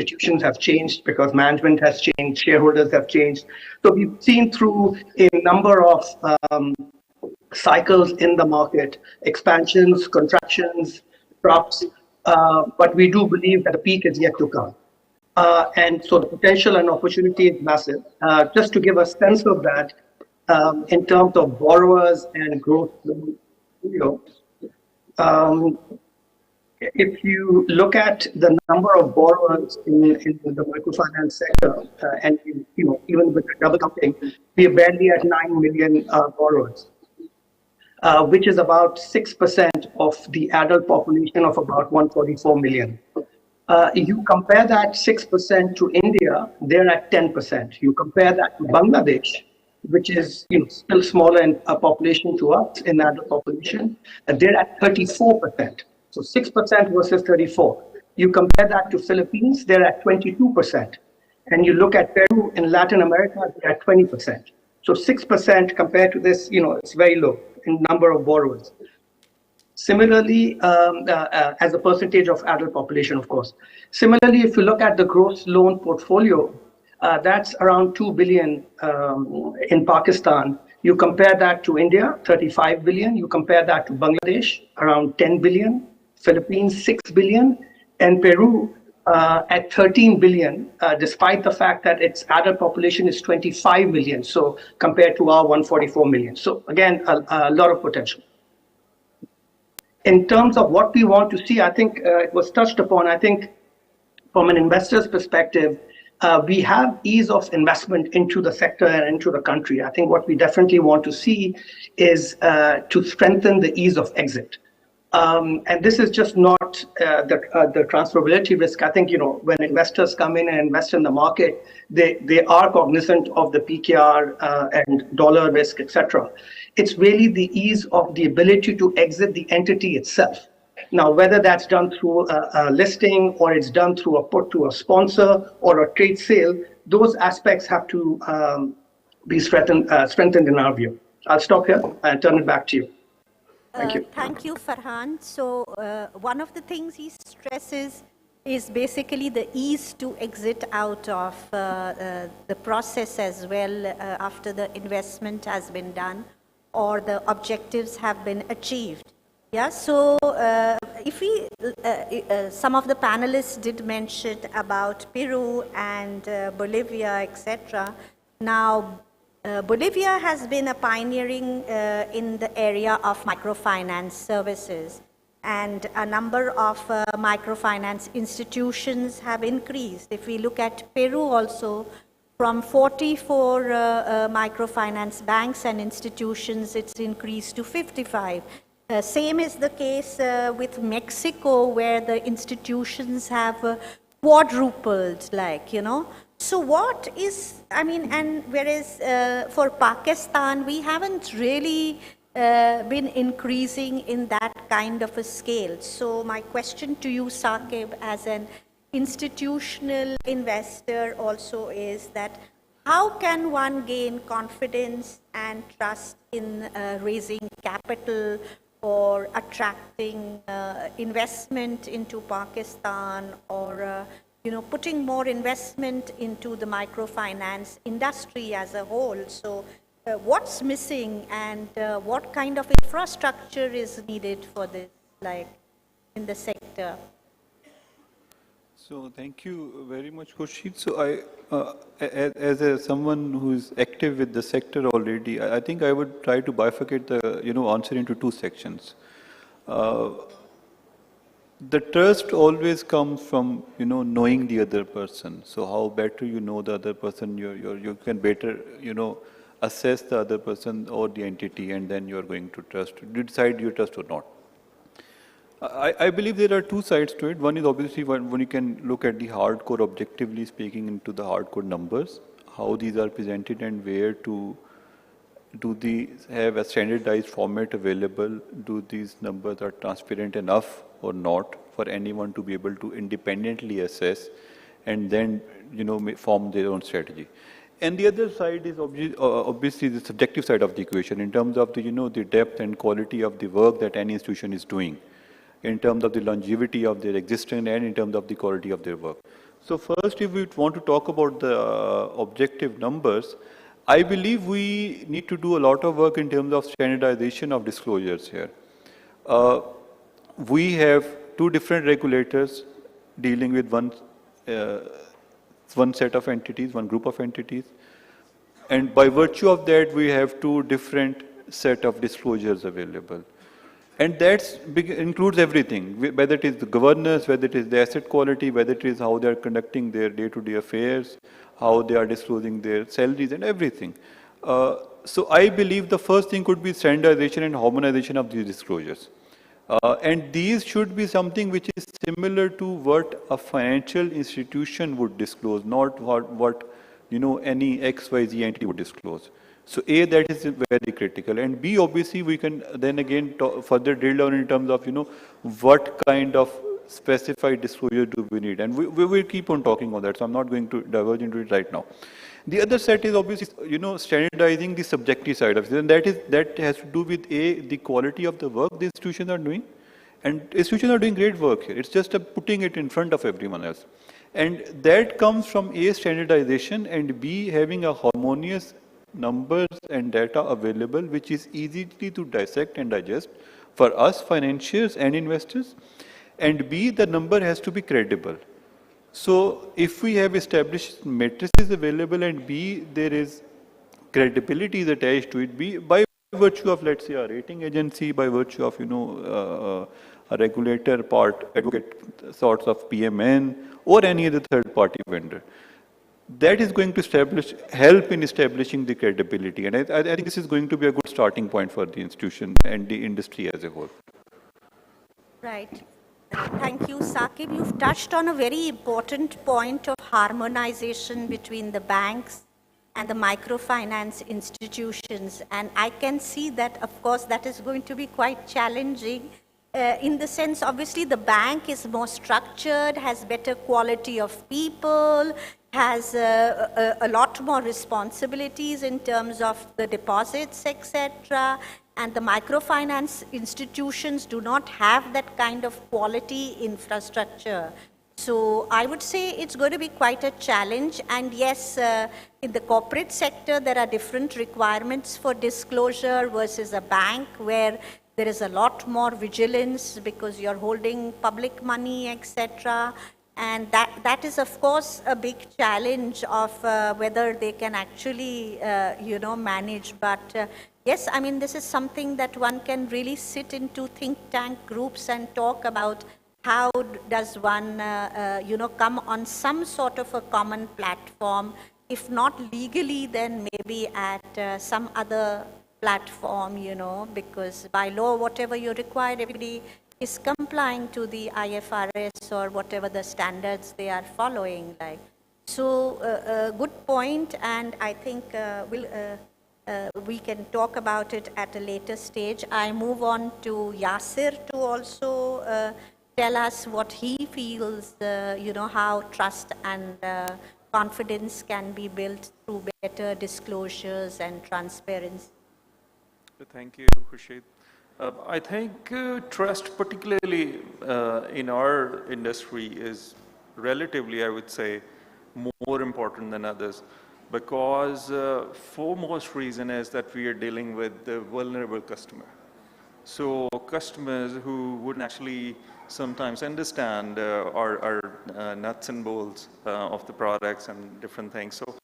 institutions have changed, because management has changed, shareholders have changed. So we've seen through a number of cycles in the market, expansions, contractions, drops, but we do believe that the peak is yet to come. And so the potential and opportunity is massive. Just to give a sense of that, in terms of borrowers and growth, if you look at the number of borrowers in the microfinance sector, and even with double counting, we are barely at 9 million borrowers, which is about 6% of the adult population of about 144 million. You compare that 6% to India, they're at 10%. You compare that to Bangladesh, which is still smaller in population to us in adult population, and they're at 34%. So 6% versus 34. You compare that to Philippines, they're at 22%. And you look at Peru in Latin America, they're at 20%. So 6% compared to this, it's very low in number of borrowers. Similarly, as a percentage of adult population, of course. Similarly, if you look at the gross loan portfolio, that's around 2 billion in Pakistan. You compare that to India, 35 billion. You compare that to Bangladesh, around 10 billion. Philippines, 6 billion. And Peru at 13 billion, despite the fact that its adult population is 25 million. So compared to our 144 million. So again, a lot of potential. In terms of what we want to see, I think it was touched upon. I think from an investor's perspective, we have ease of investment into the sector and into the country. I think what we definitely want to see is to strengthen the ease of exit. And this is just not the transferability risk. I think, when investors come in and invest in the market, they are cognizant of the PKR and dollar risk, etc. It's really the ease of the ability to exit the entity itself. Now, whether that's done through a listing or it's done through a put to a sponsor or a trade sale, those aspects have to be strengthened in our view. I'll stop here and turn it back to you. Thank you. Thank you, Farhan. So one of the things he stresses is basically the ease to exit out of the process as well after the investment has been done or the objectives have been achieved. Yeah, so if we, some of the panelists did mention about Peru and Bolivia, etc. Now, Bolivia has been a pioneering in the area of microfinance services, and a number of microfinance institutions have increased. If we look at Peru also, from 44 microfinance banks and institutions, it's increased to 55. Same is the case with Mexico, where the institutions have quadrupled, So what is, and whereas for Pakistan, we haven't really been increasing in that kind of a scale. So my question to you, Saqib, as an institutional investor also is that how can one gain confidence and trust in raising capital or attracting investment into Pakistan or putting more investment into the microfinance industry as a whole? So what's missing and what kind of infrastructure is needed for this, in the sector? So thank you very much, Khurshid. So as someone who is active with the sector already, I think I would try to bifurcate the answer into two sections. The trust always comes from knowing the other person. So how better you know the other person, you can better assess the other person or the entity, and then you are going to trust. You decide you trust or not. I believe there are two sides to it. One is obviously when you can look at the hardcore, objectively speaking, into the hardcore numbers, how these are presented and where to do these have a standardized format available. Do these numbers are transparent enough or not for anyone to be able to independently assess and then form their own strategy. And the other side is obviously the subjective side of the equation in terms of the depth and quality of the work that any institution is doing, in terms of the longevity of their existence and in terms of the quality of their work. So first, if we want to talk about the objective numbers, I believe we need to do a lot of work in terms of standardization of disclosures here. Uh, we have two different regulators dealing with uh, one set of entities, one group of entities. And by virtue of that, we have two different set of disclosures available. And that includes everything, whether it is the governance, whether it is the asset quality, whether it is how they are conducting their day-to-day affairs, how they are disclosing their salaries and everything. So I believe the first thing could be standardization and harmonization of these disclosures. And these should be something which is similar to what a financial institution would disclose, not what any XYZ entity would disclose. So A, that is very critical. And B, obviously, we can then again further drill down in terms of, what kind of specified disclosure do we need? And we will keep on talking on that, so I'm not going to diverge into it right now. The other set is obviously, standardizing the subjective side of it, and that has to do with A, the quality of the work the institutions are doing, and institutions are doing great work here. It's just putting it in front of everyone else. And that comes from A, standardization, and B, having a harmonious numbers and data available, which is easy to dissect and digest for us, financiers and investors. And B, the number has to be credible. So if we have established matrices available and B, there is credibility is attached to it, B, by virtue of, let's say, a rating agency, by virtue of, a regulator part, advocate sorts of PMN, or any other third-party vendor. That is going to help in establishing the credibility. And I think this is going to be a good starting point for the institution and the industry as a whole. Right. Thank you, Saqib. You've touched on a very important point of harmonization between the banks and the microfinance institutions. And I can see that, of course, that is going to be quite challenging in the sense, obviously, the bank is more structured, has better quality of people, has a lot more responsibilities in terms of the deposits, etc. And the microfinance institutions do not have that kind of quality infrastructure. So I would say it's going to be quite a challenge. And yes, in the corporate sector, there are different requirements for disclosure versus a bank where there is a lot more vigilance because you're holding public money, etc. And that is, of course, a big challenge of whether they can actually, manage. But yes, I mean, this is something that one can really sit into think tank groups and talk about. How does one, come on some sort of a common platform? If not legally, then maybe at some other platform, because by law, whatever you require, everybody is complying to the IFRS or whatever the standards they are following. So, good point, and I think we can talk about it at a later stage. I move on to Yasir to also tell us what he feels, how trust and confidence can be built through better disclosures and transparency. Thank you, Khurshid. I think trust, particularly in our industry, is relatively, I would say, more important than others, because foremost reason is that we are dealing with the vulnerable customer. So customers who wouldn't actually sometimes understand our nuts and bolts of the products and different things. So,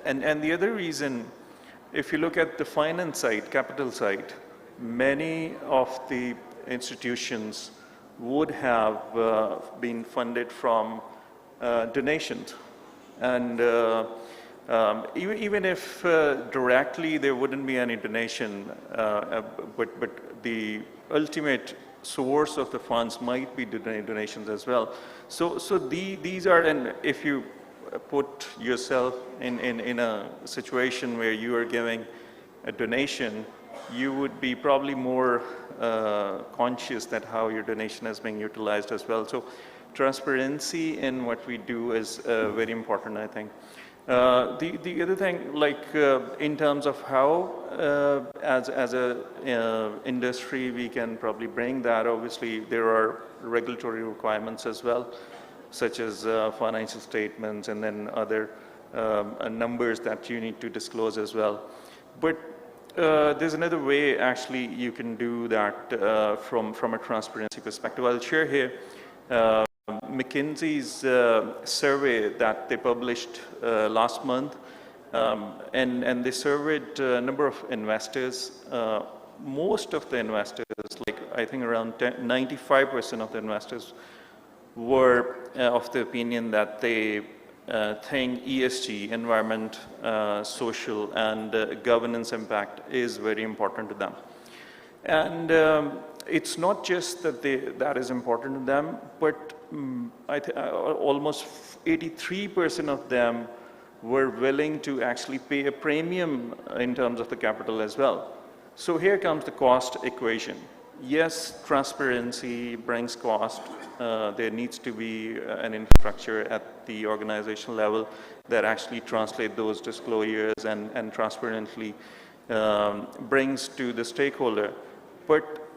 and the other reason, if you look at the finance side, capital side, many of the institutions would have been funded from donations. And even if directly there wouldn't be any donation, but the ultimate source of the funds might be donations as well. So these are, and if you put yourself in a situation where you are giving a donation, you would be probably more conscious that how your donation is being utilized as well. So transparency in what we do is very important, I think. The other thing, like in terms of how as a industry we can probably bring that, obviously there are regulatory requirements as well. such as financial statements and then other numbers that you need to disclose as well. But there's another way actually you can do that from a transparency perspective. I'll share here McKinsey's survey that they published last month, and they surveyed a number of investors. Most of the investors, like I think around 95% of the investors were of the opinion that they think ESG, environment, social, and governance impact is very important to them. And it's not just that that is important to them, but almost 83% of them were willing to actually pay a premium in terms of the capital as well. So here comes the cost equation. Yes, transparency brings cost. There needs to be an infrastructure at the organizational level that actually translate those disclosures and transparently brings to the stakeholder. But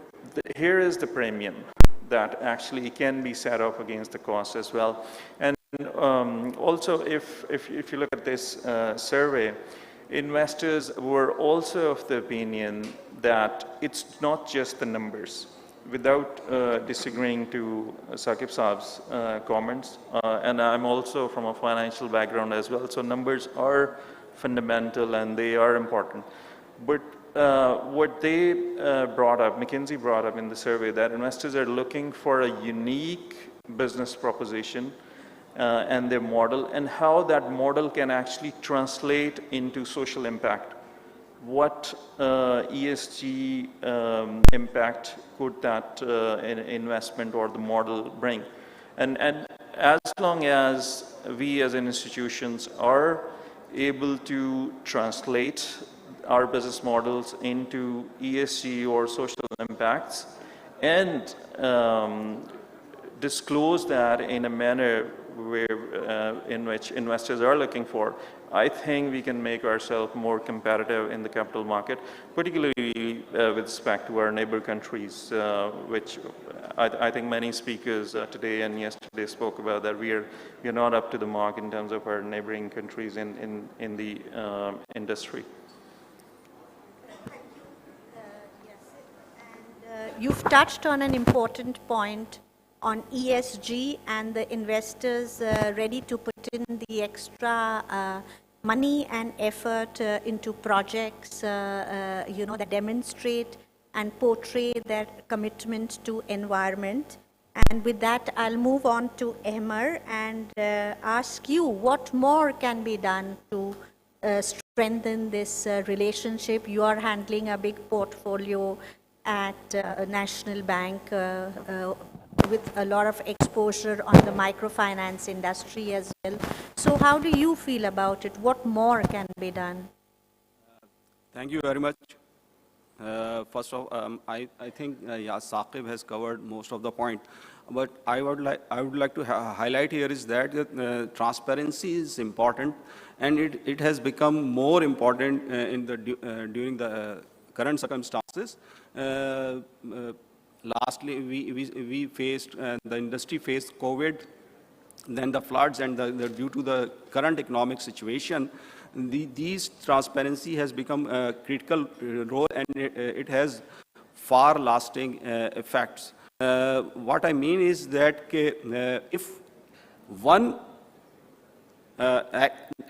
here is the premium that actually can be set off against the cost as well. And also, if you look at this survey, investors were also of the opinion that it's not just the numbers. Without disagreeing to Saqib Saab's comments, and I'm also from a financial background as well, so numbers are fundamental and they are important. But what they brought up, McKinsey brought up in the survey, that investors are looking for a unique business proposition and their model, and how that model can actually translate into social impact. What ESG impact could that investment or the model bring? And as long as we as institutions are able to translate our business models into ESG or social impacts and disclose that in a manner in which investors are looking for, I think we can make ourselves more competitive in the capital market, particularly with respect to our neighbor countries, which I think many speakers today and yesterday spoke about, that we are not up to the mark in terms of our neighboring countries in the industry. You've touched on an important point on ESG and the investors ready to put in the extra money and effort into projects, that demonstrate and portray their commitment to environment. And with that, I'll move on to Emmer and ask you what more can be done to strengthen this relationship. You are handling a big portfolio at a national bank with a lot of exposure on the microfinance industry as well. So how do you feel about it? What more can be done? Thank you very much. First of all, I think Saqib has covered most of the point. But I would like to highlight here is that transparency is important, and it has become more important during the current circumstances. Lastly, we faced, the industry faced COVID, then the floods, and due to the current economic situation, these transparency has become a critical role, and it has far-lasting effects. What I mean is that if one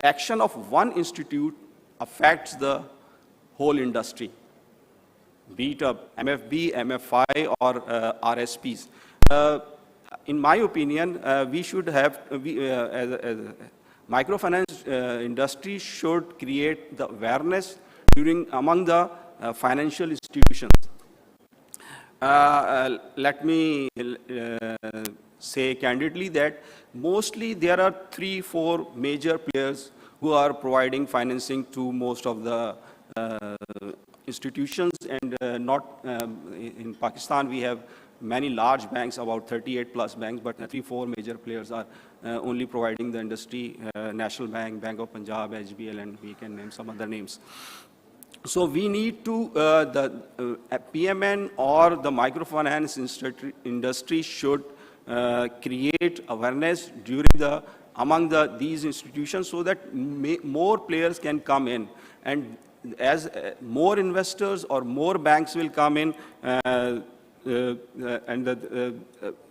action of one institute affects the whole industry, be it a MFB, MFI, or RSPs. In my opinion, we should have, as microfinance industry should create the awareness among the financial institutions. Let me say candidly that mostly there are 3-4 major players who are providing financing to most of the institutions, and not in Pakistan we have many large banks, about 38 plus banks, but 3-4 major players are only providing the industry, National Bank, Bank of Punjab, HBL, and we can name some other names. So we need to, the PMN or the microfinance industry should create awareness among these institutions so that more players can come in. And as more investors or more banks will come in,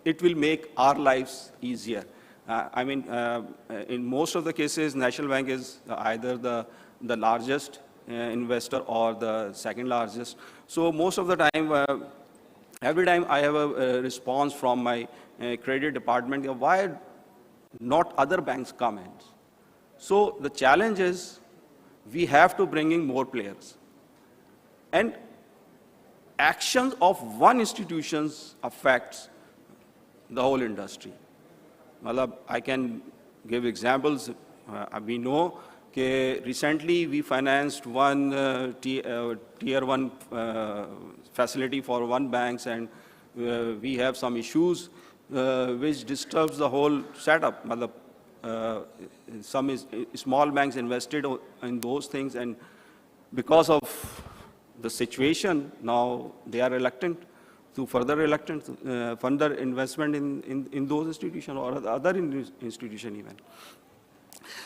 it will make our lives easier. In most of the cases, National Bank is either the largest investor or the second largest. So most of the time, every time I have a response from my credit department, why not other banks come in? So the challenge is we have to bring in more players. And actions of one institution affects the whole industry. I can give examples. We know that recently we financed one tier 1 facility for one bank, and we have some issues which disturbs the whole setup. Some small banks invested in those things, and because of the situation, now they are reluctant to further investment in those institutions or other institutions even.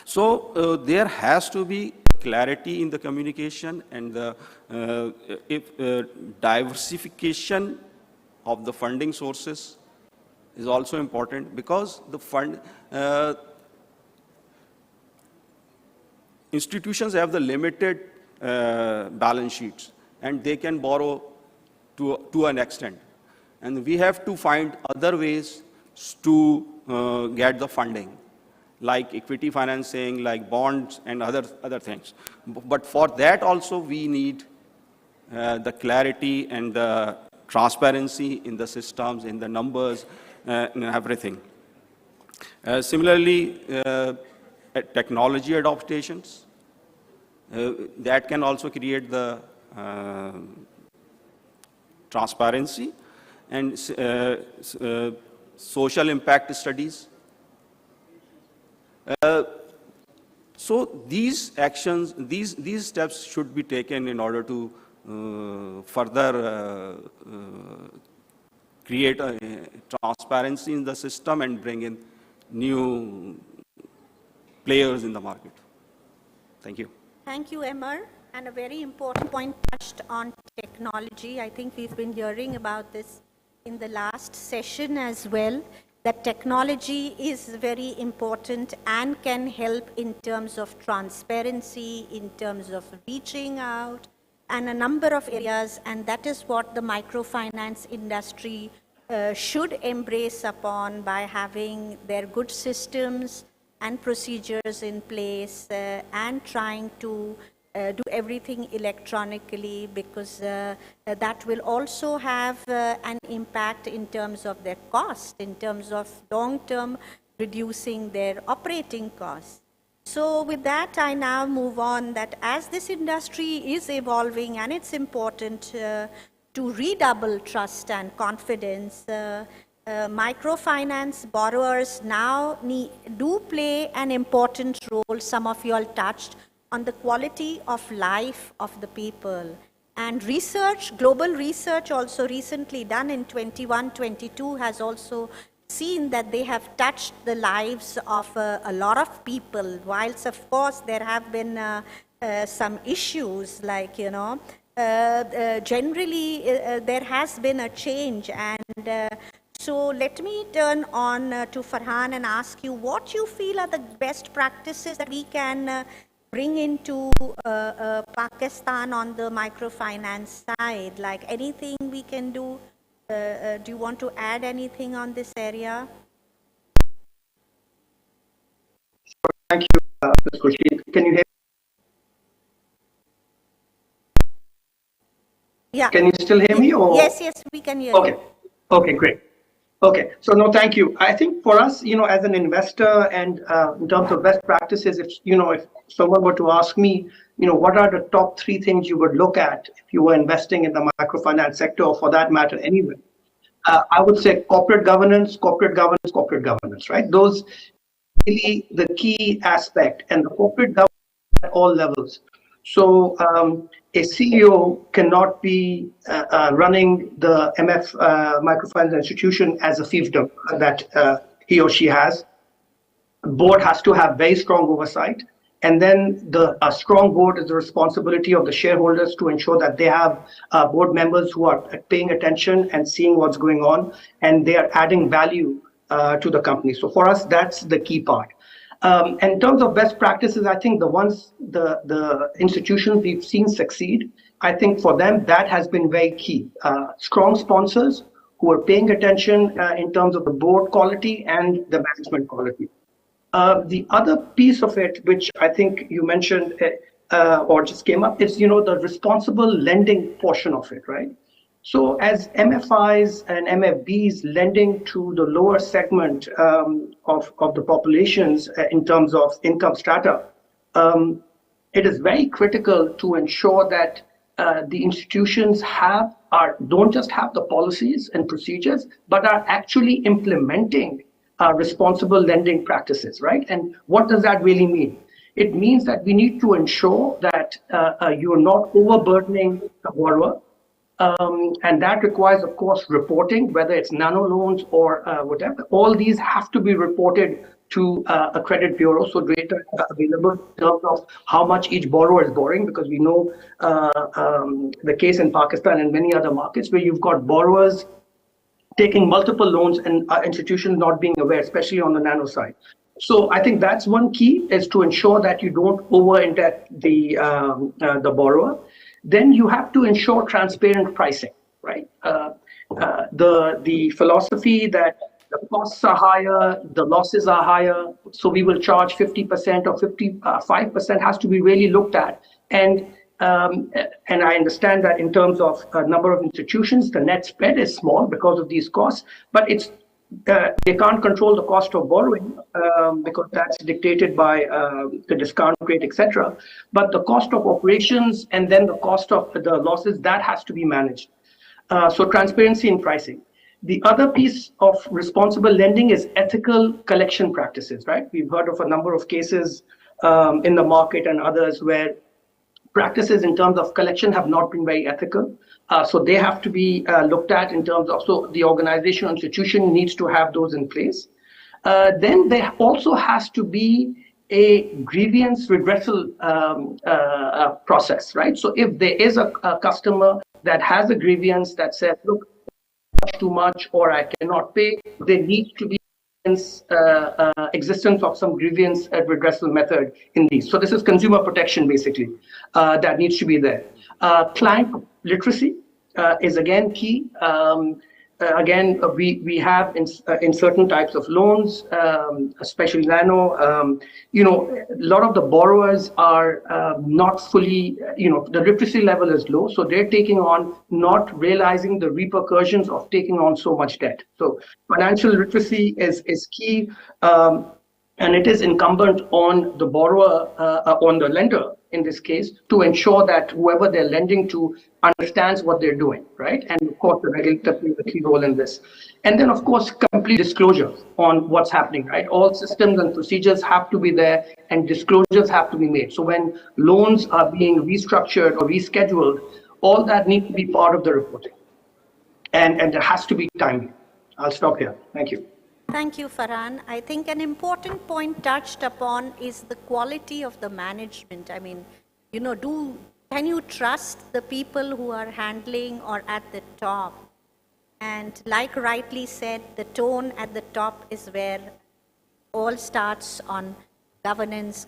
So there has to be clarity in the communication, and the diversification of the funding sources is also important, because the institutions have the limited balance sheets, and they can borrow to an extent. And we have to find other ways to get the funding, like equity financing, like bonds, and other things. But for that also, we need the clarity and the transparency in the systems, in the numbers, and everything. Similarly, technology adaptations, that can also create the transparency, and social impact studies. So these actions, these steps should be taken in order to further create a transparency in the system and bring in new players in the market. Thank you. Thank you, Emmer. And a very important point touched on technology. I think we've been hearing about this in the last session as well, that technology is very important and can help in terms of transparency, in terms of reaching out, and a number of areas, and that is what the microfinance industry should embrace upon by having their good systems and procedures in place and trying to do everything electronically, because that will also have an impact in terms of their cost, in terms of long-term reducing their operating costs. So with that, I now move on that as this industry is evolving, and it's important to redouble trust and confidence, microfinance borrowers now do play an important role. Some of you all touched on the quality of life of the people. And research, global research also recently done in 21-22 has also seen that they have touched the lives of a lot of people, whilst of course there have been some issues like, generally there has been a change. And so let me turn on to Farhan and ask you what you feel are the best practices that we can bring into Pakistan on the microfinance side, like anything we can do. Do you want to add anything on this area? Thank you, Ms. Khurshid. Can you hear me? Yeah. Can you still hear me? Or? Yes, we can hear you. Okay, great. Okay, so no, thank you. I think for us, as an investor and in terms of best practices, if someone were to ask me, what are the top 3 things you would look at if you were investing in the microfinance sector, or for that matter, anywhere, I would say corporate governance, right? Those really the key aspect, and the corporate governance at all levels. So a CEO cannot be running the microfinance institution as a fiefdom that he or she has. Board has to have very strong oversight. And then a strong board is the responsibility of the shareholders to ensure that they have board members who are paying attention and seeing what's going on, and they are adding value to the company. So for us, that's the key part. In terms of best practices, I think the institutions we've seen succeed, I think for them that has been very key. Strong sponsors who are paying attention in terms of the board quality and the management quality. The other piece of it, which I think you mentioned or just came up, is the responsible lending portion of it, right? So as MFIs and MFBs lending to the lower segment of the populations in terms of income strata, it is very critical to ensure that the institutions don't just have the policies and procedures, but are actually implementing responsible lending practices, right? And what does that really mean? It means that we need to ensure that you're not overburdening the borrower. And that requires, of course, reporting, whether it's nano loans or whatever. All these have to be reported to a credit bureau, so data available in terms of how much each borrower is borrowing, because we know the case in Pakistan and many other markets where you've got borrowers taking multiple loans and institutions not being aware, especially on the nano side. So I think that's one key, is to ensure that you don't over-indebt the borrower. Then you have to ensure transparent pricing, right? The philosophy that the costs are higher, the losses are higher, so we will charge 50% or 55% has to be really looked at. And I understand that in terms of a number of institutions, the net spread is small because of these costs, but they can't control the cost of borrowing because that's dictated by the discount rate, etc. But the cost of operations and then the cost of the losses, that has to be managed. So transparency in pricing. The other piece of responsible lending is ethical collection practices, right? We've heard of a number of cases in the market and others where practices in terms of collection have not been very ethical. So they have to be looked at in terms of, so the organization or institution needs to have those in place. Then there also has to be a grievance redressal process, right? So if there is a customer that has a grievance that says, look, too much or I cannot pay, there needs to be existence of some grievance redressal method in these. So this is consumer protection, basically, that needs to be there. Client literacy is again key. Again, we have in certain types of loans, especially nano, a lot of the borrowers are not fully, the literacy level is low, so they're taking on, not realizing the repercussions of taking on so much debt. So financial literacy is key, and it is incumbent on the borrower, on the lender in this case, to ensure that whoever they're lending to understands what they're doing, right? And of course, the regulator plays a key role in this. And then, of course, complete disclosure on what's happening, right? All systems and procedures have to be there and disclosures have to be made. So when loans are being restructured or rescheduled, all that needs to be part of the reporting. And it has to be timely. I'll stop here. Thank you. Thank you, Farhan. I think an important point touched upon is the quality of the management. I mean, can you trust the people who are handling or at the top? And like rightly said, the tone at the top is where all starts on governance.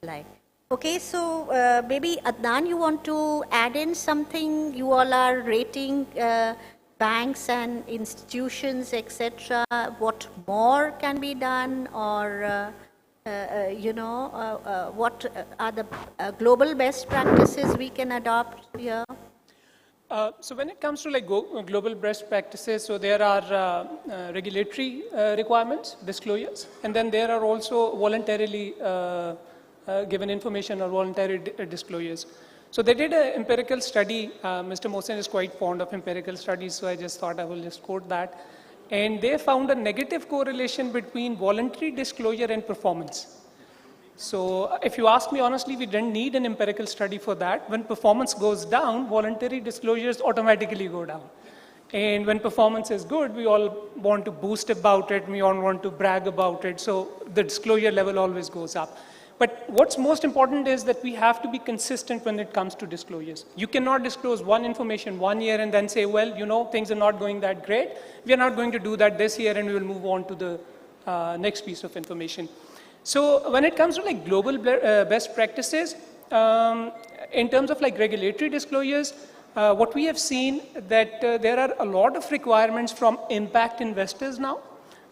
Like, okay, so maybe Adnan, you want to add in something? You all are rating banks and institutions, etc. What more can be done, or what are the global best practices we can adopt here? So when it comes to like global best practices, so there are regulatory requirements, disclosures, and then there are also voluntarily given information or voluntary disclosures. So they did an empirical study. Mr. Mohsen is quite fond of empirical studies, so I just thought I will just quote that. And they found a negative correlation between voluntary disclosure and performance. So if you ask me honestly, we didn't need an empirical study for that. When performance goes down, voluntary disclosures automatically go down. And when performance is good, we all want to boast about it, we all want to brag about it, so the disclosure level always goes up. But what's most important is that we have to be consistent when it comes to disclosures. You cannot disclose one information one year and then say, well, you know, things are not going that great. We are not going to do that this year and we will move on to the next piece of information. So when it comes to like global best practices, in terms of like regulatory disclosures, what we have seen that there are a lot of requirements from impact investors now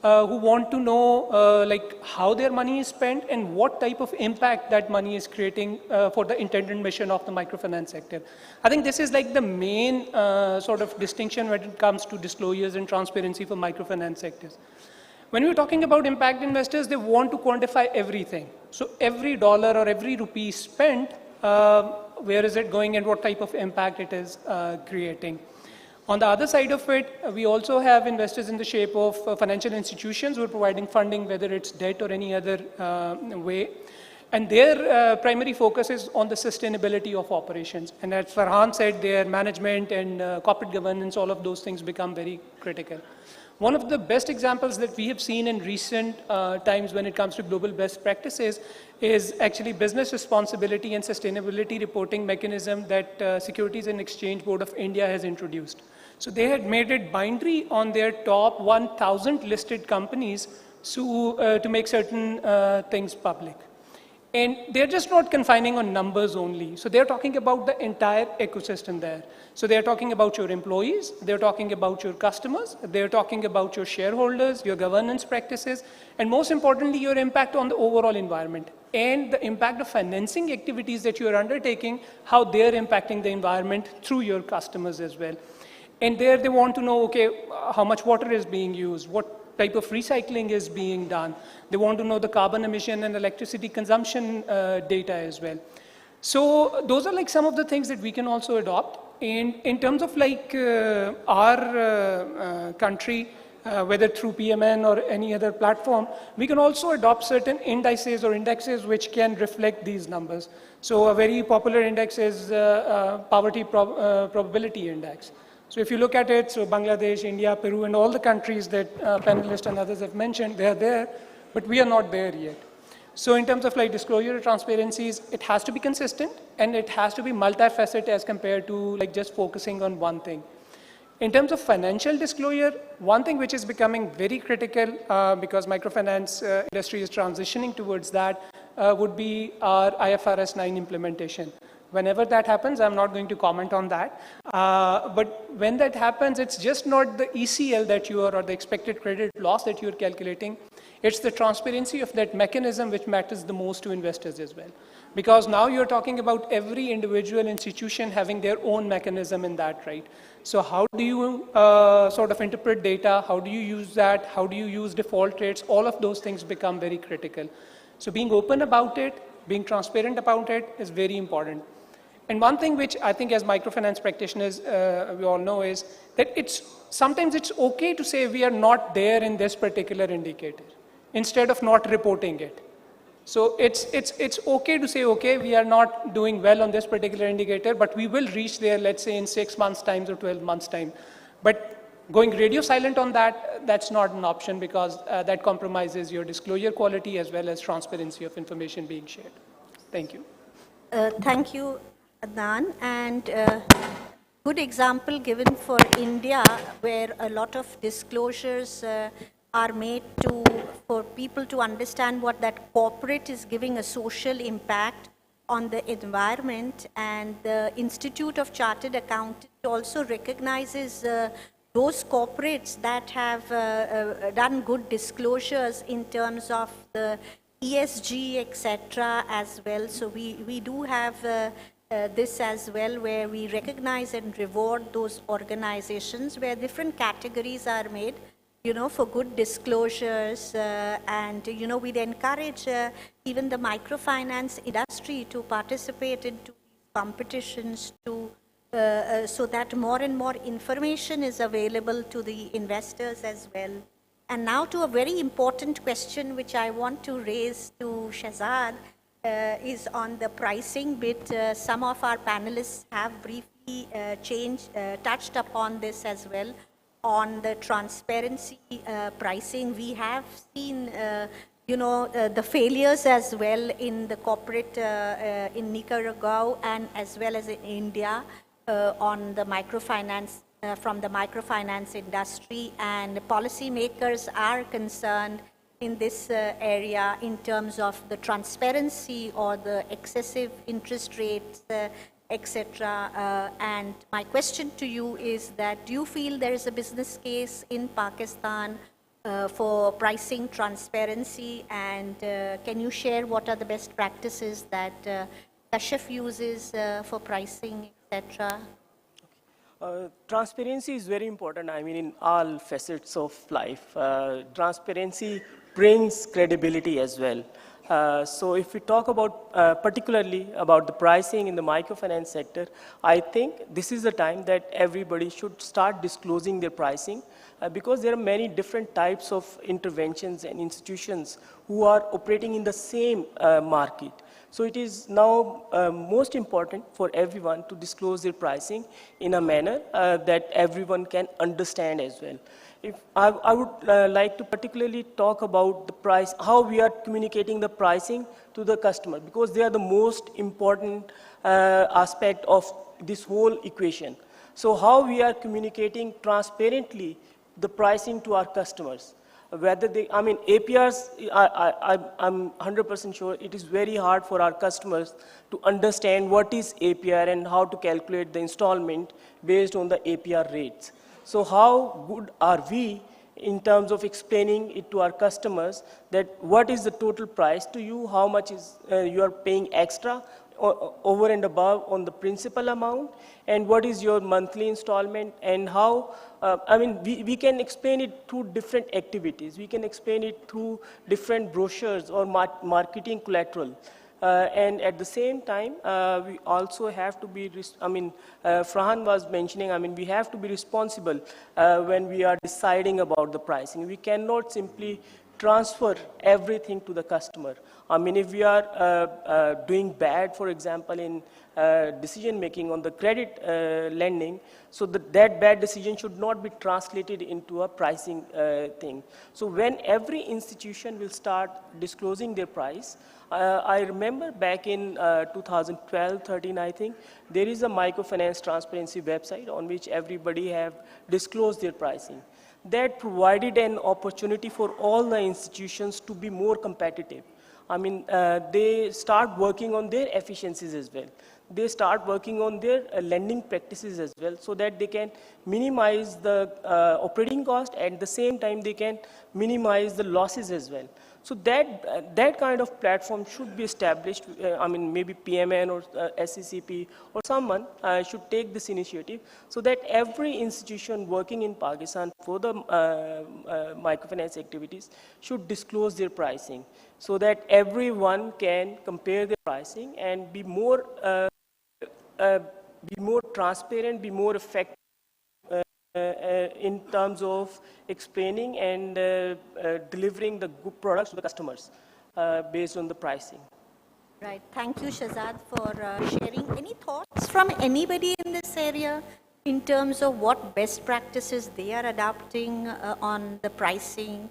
who want to know like how their money is spent and what type of impact that money is creating for the intended mission of the microfinance sector. I think this is like the main sort of distinction when it comes to disclosures and transparency for microfinance sectors. When we're talking about impact investors, they want to quantify everything. So every dollar or every rupee spent, where is it going and what type of impact it is creating. On the other side of it, we also have investors in the shape of financial institutions who are providing funding, whether it's debt or any other way. And their primary focus is on the sustainability of operations. And as Farhan said, their management and corporate governance, all of those things become very critical. One of the best examples that we have seen in recent times when it comes to global best practices is actually business responsibility and sustainability reporting mechanism that Securities and Exchange Board of India has introduced. So they had made it binary on their top 1,000 listed companies to make certain things public. And they're just not confining on numbers only. So they're talking about the entire ecosystem there. So they're talking about your employees, they're talking about your customers, they're talking about your shareholders, your governance practices, and most importantly, your impact on the overall environment and the impact of financing activities that you're undertaking, how they're impacting the environment through your customers as well. And there they want to know, okay, how much water is being used, what type of recycling is being done. They want to know the carbon emission and electricity consumption data as well. So those are like some of the things that we can also adopt. And in terms of like our country, whether through PMN or any other platform, we can also adopt certain indices or indexes which can reflect these numbers. So a very popular index is poverty probability index. So if you look at it, so Bangladesh, India, Peru, and all the countries that panelists and others have mentioned, they are there, but we are not there yet. So in terms of like disclosure transparencies, it has to be consistent and it has to be multifaceted as compared to like just focusing on one thing. In terms of financial disclosure, one thing which is becoming very critical because microfinance industry is transitioning towards that would be our IFRS 9 implementation. Whenever that happens, I'm not going to comment on that. But when that happens, it's just not the ECL that you are or the expected credit loss that you're calculating. It's the transparency of that mechanism which matters the most to investors as well. Because now you're talking about every individual institution having their own mechanism in that, right? So how do you sort of interpret data? How do you use that? How do you use default rates? All of those things become very critical. So being open about it, being transparent about it is very important. And one thing which I think as microfinance practitioners, we all know is that sometimes it's okay to say we are not there in this particular indicator instead of not reporting it. So it's okay to say, okay, we are not doing well on this particular indicator, but we will reach there, let's say in 6 months' time or 12 months' time. But going radio silent on that, that's not an option because that compromises your disclosure quality as well as transparency of information being shared. Thank you. Thank you, Adnan. And good example given for India, where a lot of disclosures are made for people to understand what that corporate is giving a social impact on the environment. And the Institute of Chartered Accountants also recognizes those corporates that have done good disclosures in terms of the ESG, etc. as well. So we do have this as well, where we recognize and reward those organizations where different categories are made, you know, for good disclosures, and, you know, we'd encourage even the microfinance industry to participate into competitions so that more and more information is available to the investors as well. And now to a very important question which I want to raise to Shahzad, is on the pricing bit. Some of our panelists have briefly touched upon this as well. On the transparency pricing, we have seen, the failures as well in the corporate in Nicaragua and as well as in India on the microfinance, from the microfinance industry, and policymakers are concerned in this area in terms of the transparency or the excessive interest rates, etc. And my question to you is that, do you feel there is a business case in Pakistan for pricing transparency, and can you share what are the best practices that Kashif uses for pricing, etc.? Transparency is very important, I mean, in all facets of life. Transparency brings credibility as well. So if we talk about particularly about the pricing in the microfinance sector, I think this is the time that everybody should start disclosing their pricing because there are many different types of interventions and institutions who are operating in the same market. So it is now most important for everyone to disclose their pricing in a manner that everyone can understand as well. If I would like to particularly talk about the price, how we are communicating the pricing to the customer, because they are the most important aspect of this whole equation. So how we are communicating transparently the pricing to our customers. Whether they, I mean, APRs, I'm 100% sure it is very hard for our customers to understand what is APR and how to calculate the installment based on the APR rates. So how good are we in terms of explaining it to our customers that what is the total price to you, how much is you are paying extra over and above on the principal amount, and what is your monthly installment, and how, I mean, we can explain it through different activities. We can explain it through different brochures or marketing collateral. And at the same time, we also have to be, Farhan was mentioning, we have to be responsible when we are deciding about the pricing. We cannot simply transfer everything to the customer. If we are doing bad, for example, in decision making on the credit lending, so that bad decision should not be translated into a pricing thing. So when every institution will start disclosing their price, I remember back in 2012-13, I think, there is a microfinance transparency website on which everybody have disclosed their pricing. That provided an opportunity for all the institutions to be more competitive. They start working on their efficiencies as well. They start working on their lending practices as well, so that they can minimize the operating cost, at the same time they can minimize the losses as well. So that kind of platform should be established. Maybe PMN or SCCP or someone should take this initiative, so that every institution working in Pakistan for the microfinance activities should disclose their pricing, so that everyone can compare their pricing and be more transparent, be more effective in terms of explaining and delivering the good products to the customers based on the pricing. Right. Thank you, Shahzad, for sharing. Any thoughts from anybody in this area in terms of what best practices they are adopting on the pricing,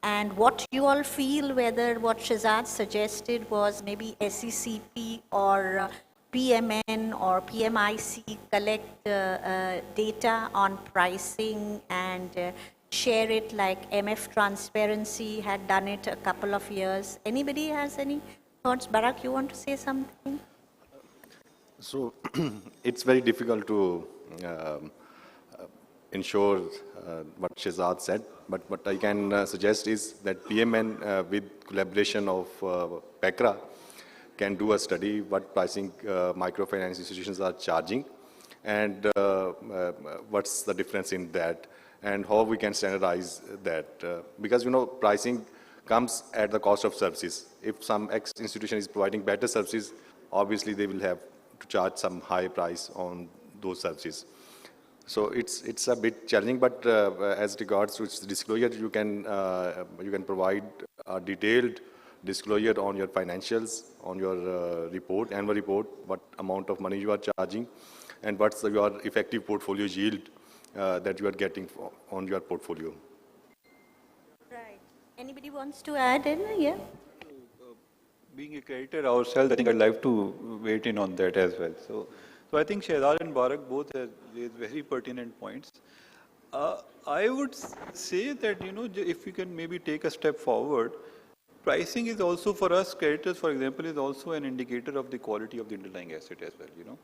and what you all feel, whether what Shahzad suggested was maybe SECP or PMN or PMIC collect data on pricing and share it like MF Transparency had done it a couple of years. Anybody has any thoughts? Barak, you want to say something? So it's very difficult to ensure what Shahzad said, but what I can suggest is that PMN with collaboration of PECRA can do a study what pricing microfinance institutions are charging, and what's the difference in that, and how we can standardize that. Because, pricing comes at the cost of services. If some X institution is providing better services, obviously they will have to charge some high price on those services. So it's a bit challenging, but as regards to its disclosure, you can provide a detailed disclosure on your financials, on your report, annual report, what amount of money you are charging, and what's your effective portfolio yield that you are getting on your portfolio. Right. Anybody wants to add in? Yeah. Being a creditor ourselves, I think I'd like to weigh in on that as well. So I think Shehzad and Barak both have raised very pertinent points. I would say that, if we can maybe take a step forward, pricing is also for us, creditors, for example, is also an indicator of the quality of the underlying asset as well,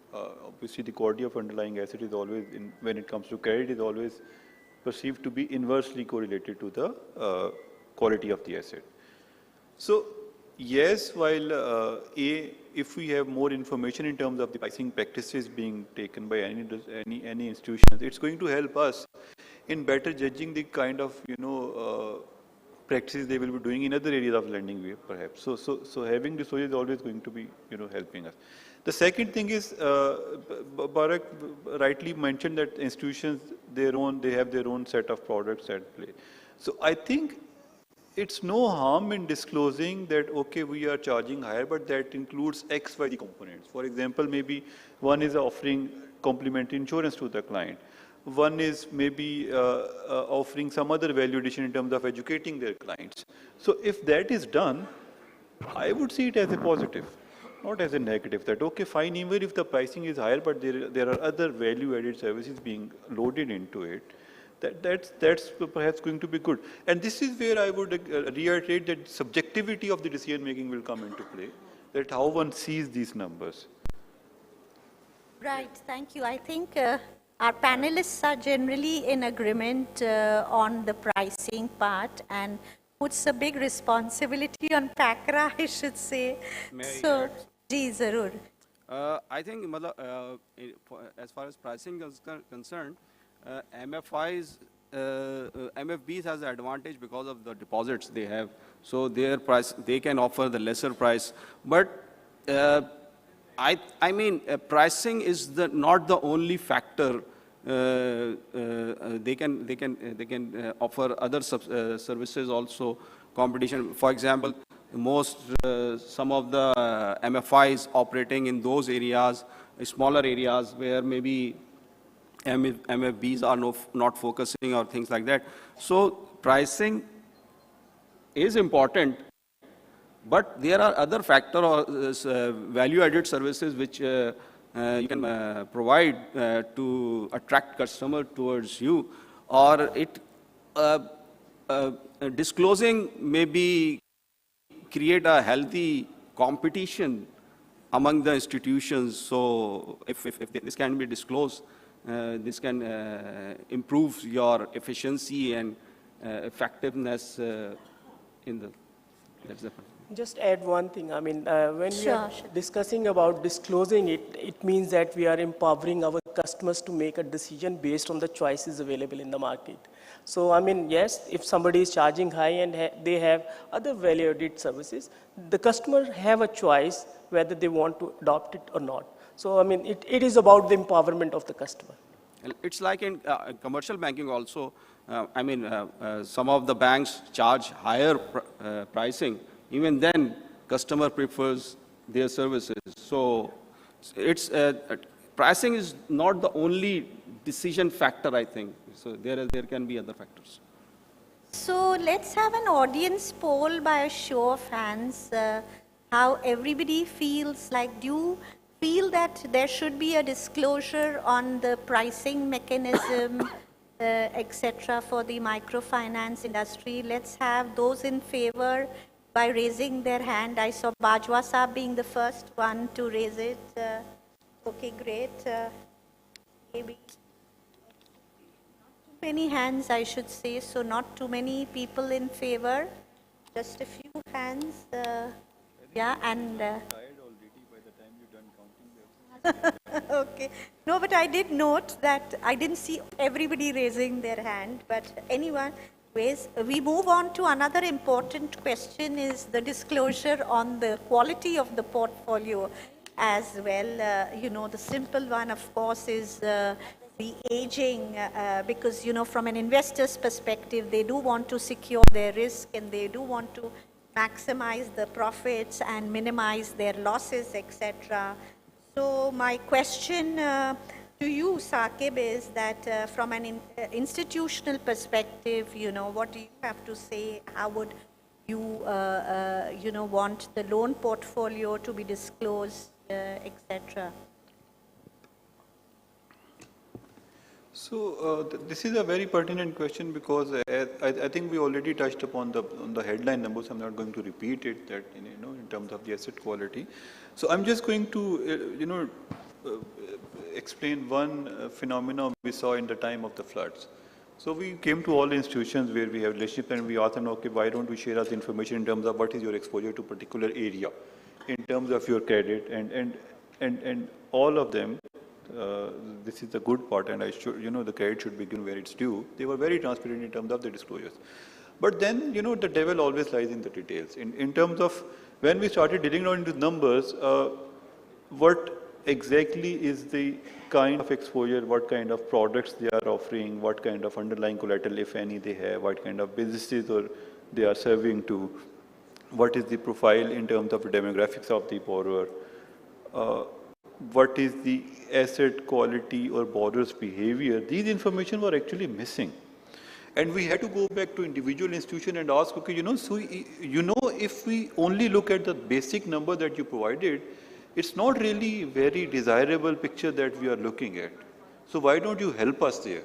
Obviously, the quality of underlying asset is always, when it comes to credit, is always perceived to be inversely correlated to the quality of the asset. So, yes, while if we have more information in terms of the pricing practices being taken by any institutions, it's going to help us in better judging the kind of practices they will be doing in other areas of lending, perhaps. So having this is always going to be helping us. The second thing is, Barak rightly mentioned that institutions they have their own set of products at play. So I think it's no harm in disclosing that, okay, we are charging higher, but that includes X, Y, Z components. For example, maybe one is offering complementary insurance to the client. One is maybe offering some other value addition in terms of educating their clients. So if that is done, I would see it as a positive, not as a negative, that, okay, fine, even if the pricing is higher, but there are other value-added services being loaded into it, that's perhaps going to be good. And this is where I would reiterate that subjectivity of the decision making will come into play, that how one sees these numbers. Right, thank you. I think our panelists are generally in agreement on the pricing part and puts a big responsibility on PACRA, I should say. So, ji, zarur. I think as far as pricing is concerned, MFIs, MFBs has the advantage because of the deposits they have. So their price, they can offer the lesser price. But I mean, pricing is not the only factor. They can offer other services also, competition. For example, some of the MFIs operating in those areas, smaller areas where maybe MFBs are not focusing or things like that. So pricing is important, but there are other factors or value-added services which you can provide to attract customer towards you, or disclosing maybe create a healthy competition among the institutions. So if this can be disclosed, this can improve your efficiency and effectiveness in the. That's the point. Just add one thing. I mean, when we are discussing about disclosing it, it means that we are empowering our customers to make a decision based on the choices available in the market. So, I mean, yes, if somebody is charging high and they have other value-added services, the customer have a choice whether they want to adopt it or not. So, I mean, it is about the empowerment of the customer. It's like in commercial banking also. I mean, some of the banks charge higher pricing. Even then, customer prefers their services. So, it's pricing is not the only decision factor, I think. So there can be other factors. So let's have an audience poll by a show of hands. How everybody feels like. Do you feel that there should be a disclosure on the pricing mechanism, etc., for the microfinance industry? Let's have those in favor by raising their hand. I saw Bajwa Saab being the first one to raise it. Okay, great. Maybe not too many hands, I should say, so not too many people in favor. Just a few hands. Yeah, and. Okay. No, but I did note that I didn't see everybody raising their hand, but anyone. We move on to another important question, is the disclosure on the quality of the portfolio as well. You know, the simple one, of course, is the aging, because, you know, from an investor's perspective, they do want to secure their risk and they do want to maximize the profits and minimize their losses, etc. So my question to you, Saqib, is that from an institutional perspective, what do you have to say? How would you, want the loan portfolio to be disclosed, etc.? So this is a very pertinent question because I think we already touched upon the headline numbers. I'm not going to repeat it that in terms of the asset quality. So I'm just going to explain one phenomenon we saw in the time of the floods. So we came to all institutions where we have relationships and we asked them, okay, why don't we share us information in terms of what is your exposure to particular area, in terms of your credit, and all of them. This is the good part, and I should, the credit should be given where it's due. They were very transparent in terms of the disclosures. But then, the devil always lies in the details. In terms of when we started dealing down into numbers, what exactly is the kind of exposure, what kind of products they are offering, what kind of underlying collateral, if any, they have, what kind of businesses or they are serving to, what is the profile in terms of the demographics of the borrower, what is the asset quality or borrower's behavior. These information were actually missing. And we had to go back to individual institution and ask, okay, if we only look at the basic number that you provided, it's not really very desirable picture that we are looking at. So why don't you help us there?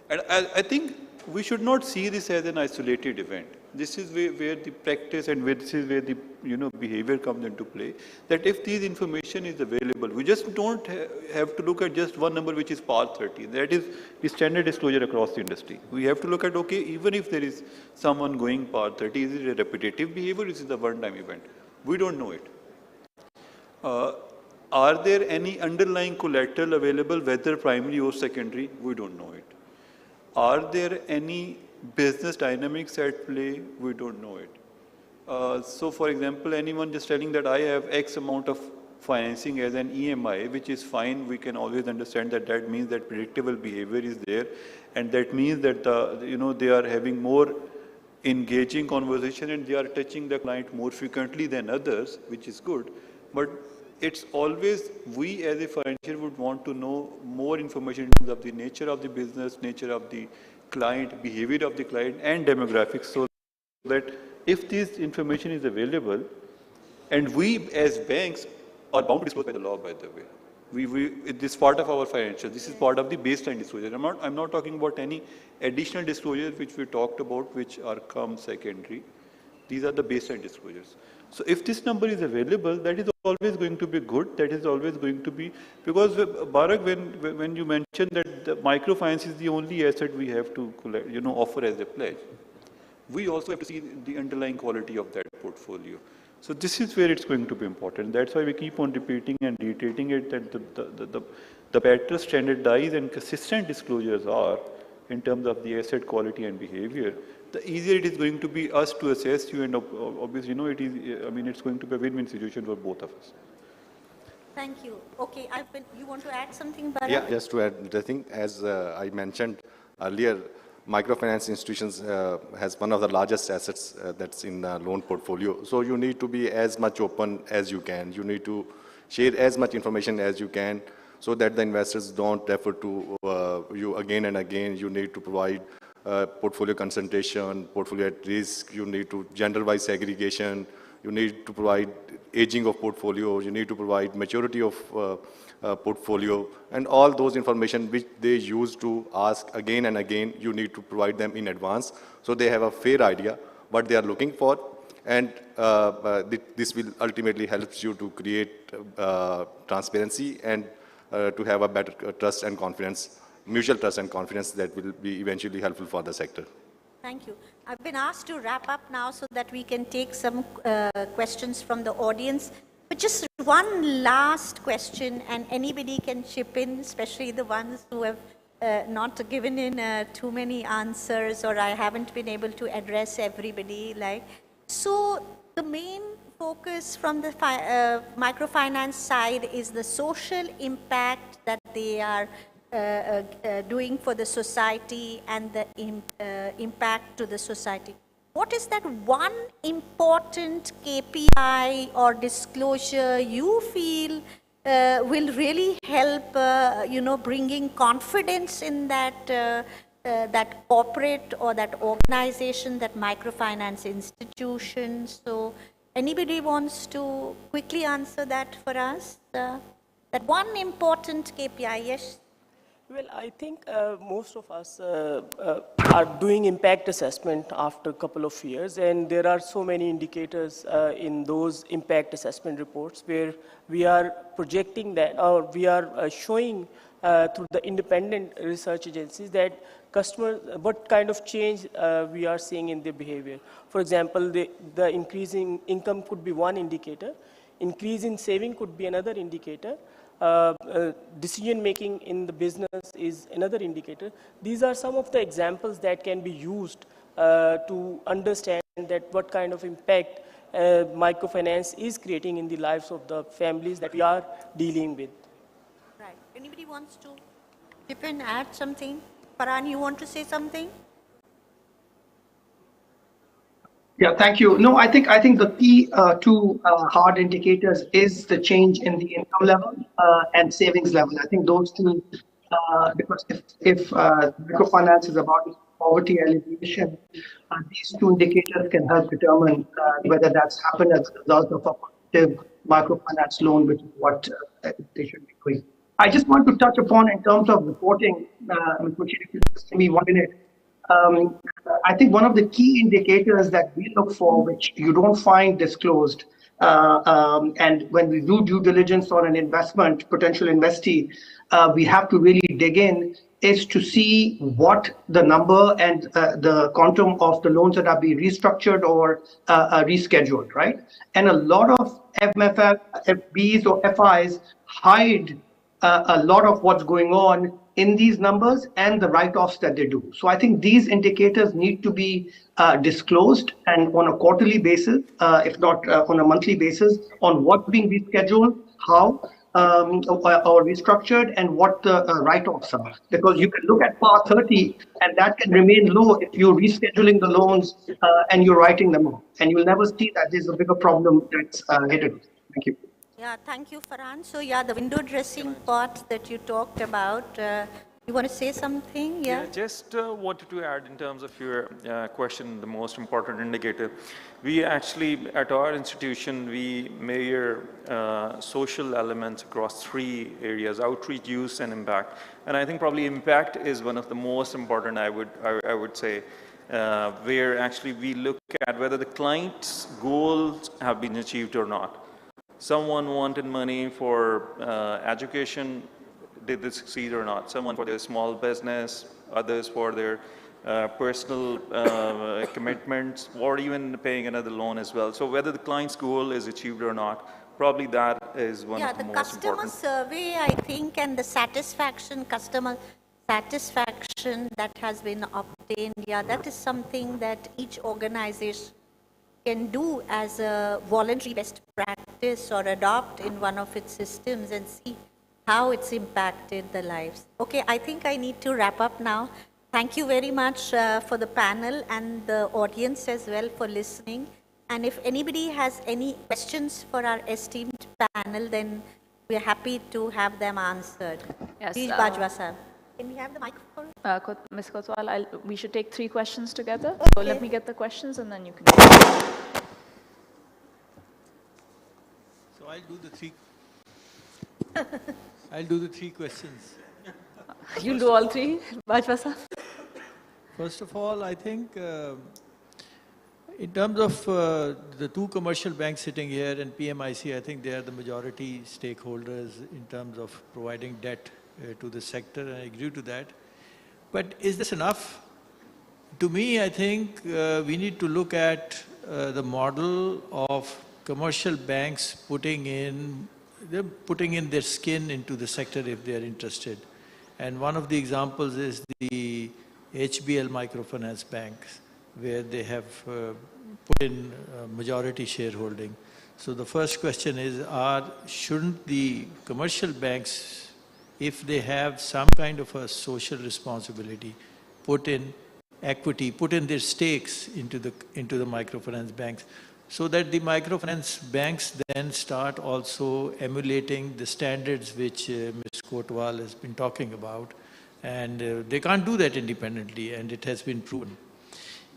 And I think we should not see this as an isolated event. This is where the practice and this is where the behavior comes into play. That if this information is available, we just don't have to look at just one number which is PAR 30. That is the standard disclosure across the industry. We have to look at, okay, even if there is someone going PAR 30, is it a repetitive behavior? Is it a one-time event? We don't know it. Are there any underlying collateral available, whether primary or secondary? We don't know it. Are there any business dynamics at play? We don't know it. So for example, anyone just telling that I have X amount of financing as an EMI, which is fine, we can always understand that that means that predictable behavior is there, and that means that they are having more engaging conversation and they are touching the client more frequently than others, which is good. But it's always, we as a financier would want to know more information in terms of the nature of the business, nature of the client, behavior of the client, and demographics, so that if this information is available, and we as banks are bound to disclose by the law, by the way. This is part of our financial, this is part of the baseline disclosure. I'm not talking about any additional disclosures which we talked about, which are come secondary. These are the baseline disclosures. So if this number is available, that is always going to be good. That is always going to be, because Barak, when you mentioned that the microfinance is the only asset we have to collect, offer as a pledge, we also have to see the underlying quality of that portfolio. So this is where it's going to be important. That's why we keep on repeating and reiterating it, that the better standardized and consistent disclosures are in terms of the asset quality and behavior, the easier it is going to be us to assess you, and obviously, it's going to be a win-win situation for both of us. Thank you. Okay, you want to add something, Barak? Yeah, just to add, I think as I mentioned earlier, microfinance institutions has one of the largest assets that's in the loan portfolio. So you need to be as much open as you can. You need to share as much information as you can, so that the investors don't refer to you again and again. You need to provide portfolio concentration, portfolio at risk. You need to gender-wise segregation. You need to provide aging of portfolio. You need to provide maturity of portfolio, and all those information which they use to ask again and again. You need to provide them in advance, so they have a fair idea what they are looking for, and this will ultimately help you to create transparency and to have a better trust and confidence, mutual trust and confidence that will be eventually helpful for the sector. Thank you. I've been asked to wrap up now so that we can take some questions from the audience. But just one last question, and anybody can chip in, especially the ones who have not given in too many answers, or I haven't been able to address everybody. So the main focus from the microfinance side is the social impact that they are doing for the society and the impact to the society. what is that one important KPI or disclosure you feel will really help, bringing confidence in that corporate or that organization, that microfinance institution? So anybody wants to quickly answer that for us? That one important KPI, yes? Well, I think most of us are doing impact assessment after a couple of years, and there are so many indicators in those impact assessment reports where we are projecting that, or we are showing through the independent research agencies that customers, what kind of change we are seeing in their behavior. For example, the increasing income could be one indicator, increase in saving could be another indicator, decision making in the business is another indicator. These are some of the examples that can be used to understand that what kind of impact microfinance is creating in the lives of the families that we are dealing with. Right. Anybody wants to chip in, add something? Farhan, you want to say something? Yeah, thank you. No, I think the key to hard indicators is the change in the income level and savings level. I think those two, because if microfinance is about poverty alleviation, these two indicators can help determine whether that's happened as a result of a positive microfinance loan, which is what they should be doing. I just want to touch upon in terms of reporting, Ms. Mushir, if you just give me 1 minute. I think one of the key indicators that we look for, which you don't find disclosed, and when we do due diligence on an investment, potential investee, we have to really dig in, is to see what the number and the quantum of the loans that are being restructured or rescheduled, right? And a lot of FBs or FIs hide a lot of what's going on in these numbers and the write-offs that they do. So I think these indicators need to be disclosed and on a quarterly basis, if not on a monthly basis, on what's being rescheduled, how or restructured, and what the write-offs are. Because you can look at PAR 30 and that can remain low if you're rescheduling the loans and you're writing them off. And you'll never see that there's a bigger problem that's hidden. Thank you. Yeah, thank you, Farhan. So yeah, the window dressing part that you talked about, you want to say something? Yeah, just wanted to add in terms of your question, the most important indicator. We actually, at our institution, we measure social elements across 3 areas: outreach, use, and impact. And I think probably impact is one of the most important, I would say, where actually we look at whether the client's goals have been achieved or not. Someone wanted money for education, did they succeed or not? Someone for their small business, others for their personal commitments, or even paying another loan as well. So whether the client's goal is achieved or not, probably that is one of the most important. Yeah, the customer survey, I think, and the customer satisfaction that has been obtained, yeah, that is something that each organization can do as a voluntary best practice or adopt in one of its systems and see how it's impacted the lives. Okay, I think I need to wrap up now. Thank you very much for the panel and the audience as well for listening. And if anybody has any questions for our esteemed panel, then we're happy to have them answered. Yes. Please, Bajwa sir. Can we have the microphone? Ms. Kotwal, we should take 3 questions together. Okay. So let me get the questions and then you can. So I'll do the 3 questions. You'll do all 3, Bajwa sir? First of all, I think in terms of the 2 commercial banks sitting here and PMIC, I think they are the majority stakeholders in terms of providing debt to the sector, and I agree to that. But is this enough? To me, I think we need to look at the model of commercial banks putting in their skin into the sector if they are interested. And one of the examples is the HBL Microfinance banks, where they have put in majority shareholding. So the first question is, shouldn't the commercial banks, if they have some kind of a social responsibility, put in equity, put in their stakes into the microfinance banks, so that the microfinance banks then start also emulating the standards which Ms. Kotwal has been talking about. And they can't do that independently, and it has been proven.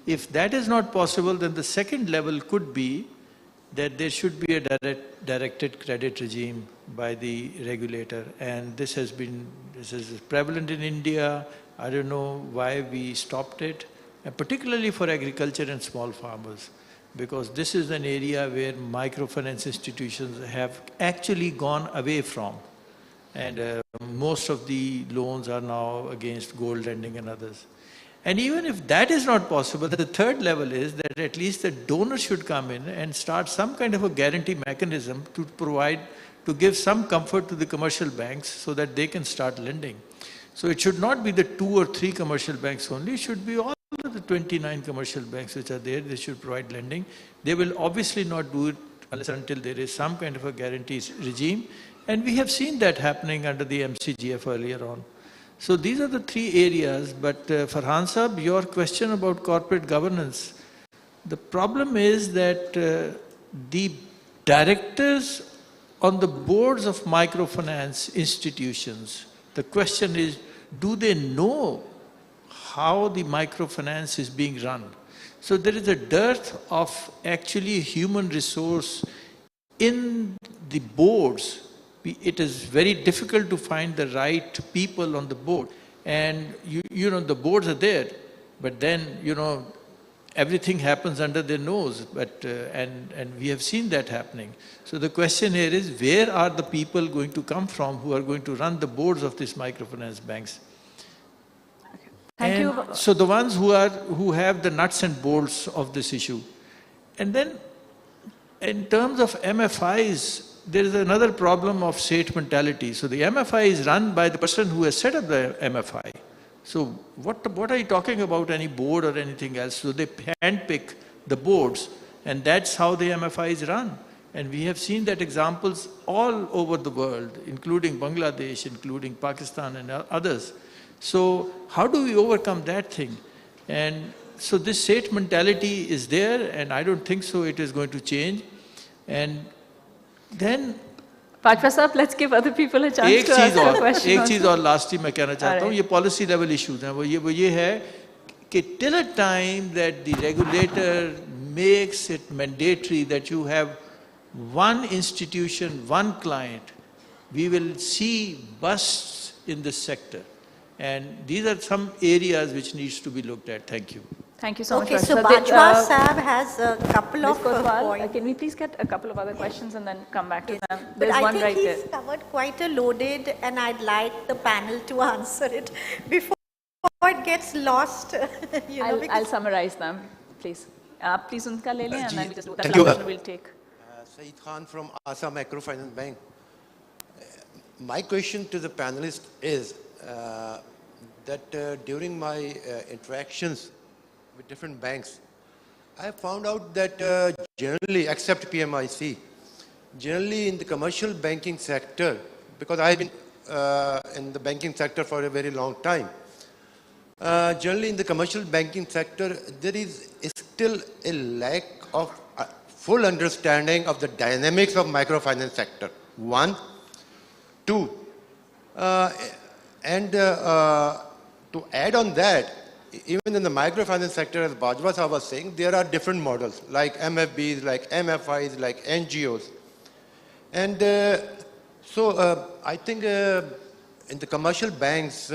If that is not possible, then the second level could be that there should be a directed credit regime by the regulator. And this is prevalent in India. I don't know why we stopped it, and particularly for agriculture and small farmers, because this is an area where microfinance institutions have actually gone away from. And most of the loans are now against gold lending and others. And even if that is not possible, the third level is that at least the donor should come in and start some kind of a guarantee mechanism to give some comfort to the commercial banks so that they can start lending. So it should not be the 2 or 3 commercial banks only, it should be all of the 29 commercial banks which are there, they should provide lending. They will obviously not do it unless until there is some kind of a guarantee regime. And we have seen that happening under the MCGF earlier on. So these are the 3 areas, but Farhan Sahab, your question about corporate governance, the problem is that the directors on the boards of microfinance institutions, the question is, do they know how the microfinance is being run? So there is a dearth of actually human resource in the boards. It is very difficult to find the right people on the board. And you know, the boards are there, but then, you know, everything happens under their nose, but, and we have seen that happening. So the question here is, where are the people going to come from who are going to run the boards of these microfinance banks? Okay. Thank you. So the ones who have the nuts and bolts of this issue. And then, in terms of MFIs, there is another problem of state mentality. So the MFI is run by the person who has set up the MFI. So what are you talking about, any board or anything else? So they handpick the boards, and that's how the MFI is run. And we have seen that examples all over the world, including Bangladesh, including Pakistan and others. So how do we overcome that thing? And so this state mentality is there, and I don't think so it is going to change. And then Bajwa Sahab, let's give other people a chance to ask a question. एक चीज और last ही मैं कहना चाहता हूँ, ये policy level issues हैं, वो ये है कि till a time that the regulator makes it mandatory that you have one institution, one client, we will see busts in this sector. And these are some areas which needs to be looked at. Thank you. Thank you so much. Okay, so Bajwa Sahab has a couple of points. Can we please get a couple of other questions and then come back to them? But There's I one think right he's there. covered quite a loaded, and I'd like the panel to answer it before it gets lost. You know, I'll summarize them, please. Please unka le lein and then we just Thank you. we'll take. Saeed Khan from Assam Microfinance Bank. My question to the panelists is that during my interactions with different banks, I found out that generally, except PMIC, generally in the commercial banking sector, because I've been in the banking sector for a very long time, generally in the commercial banking sector, there is still a lack of full understanding of the dynamics of microfinance sector. 1, 2, and to add on that, even in the microfinance sector, as Bajwa Sahab was saying, there are different models like MFBs, like MFIs, like NGOs. And so I think in the commercial banks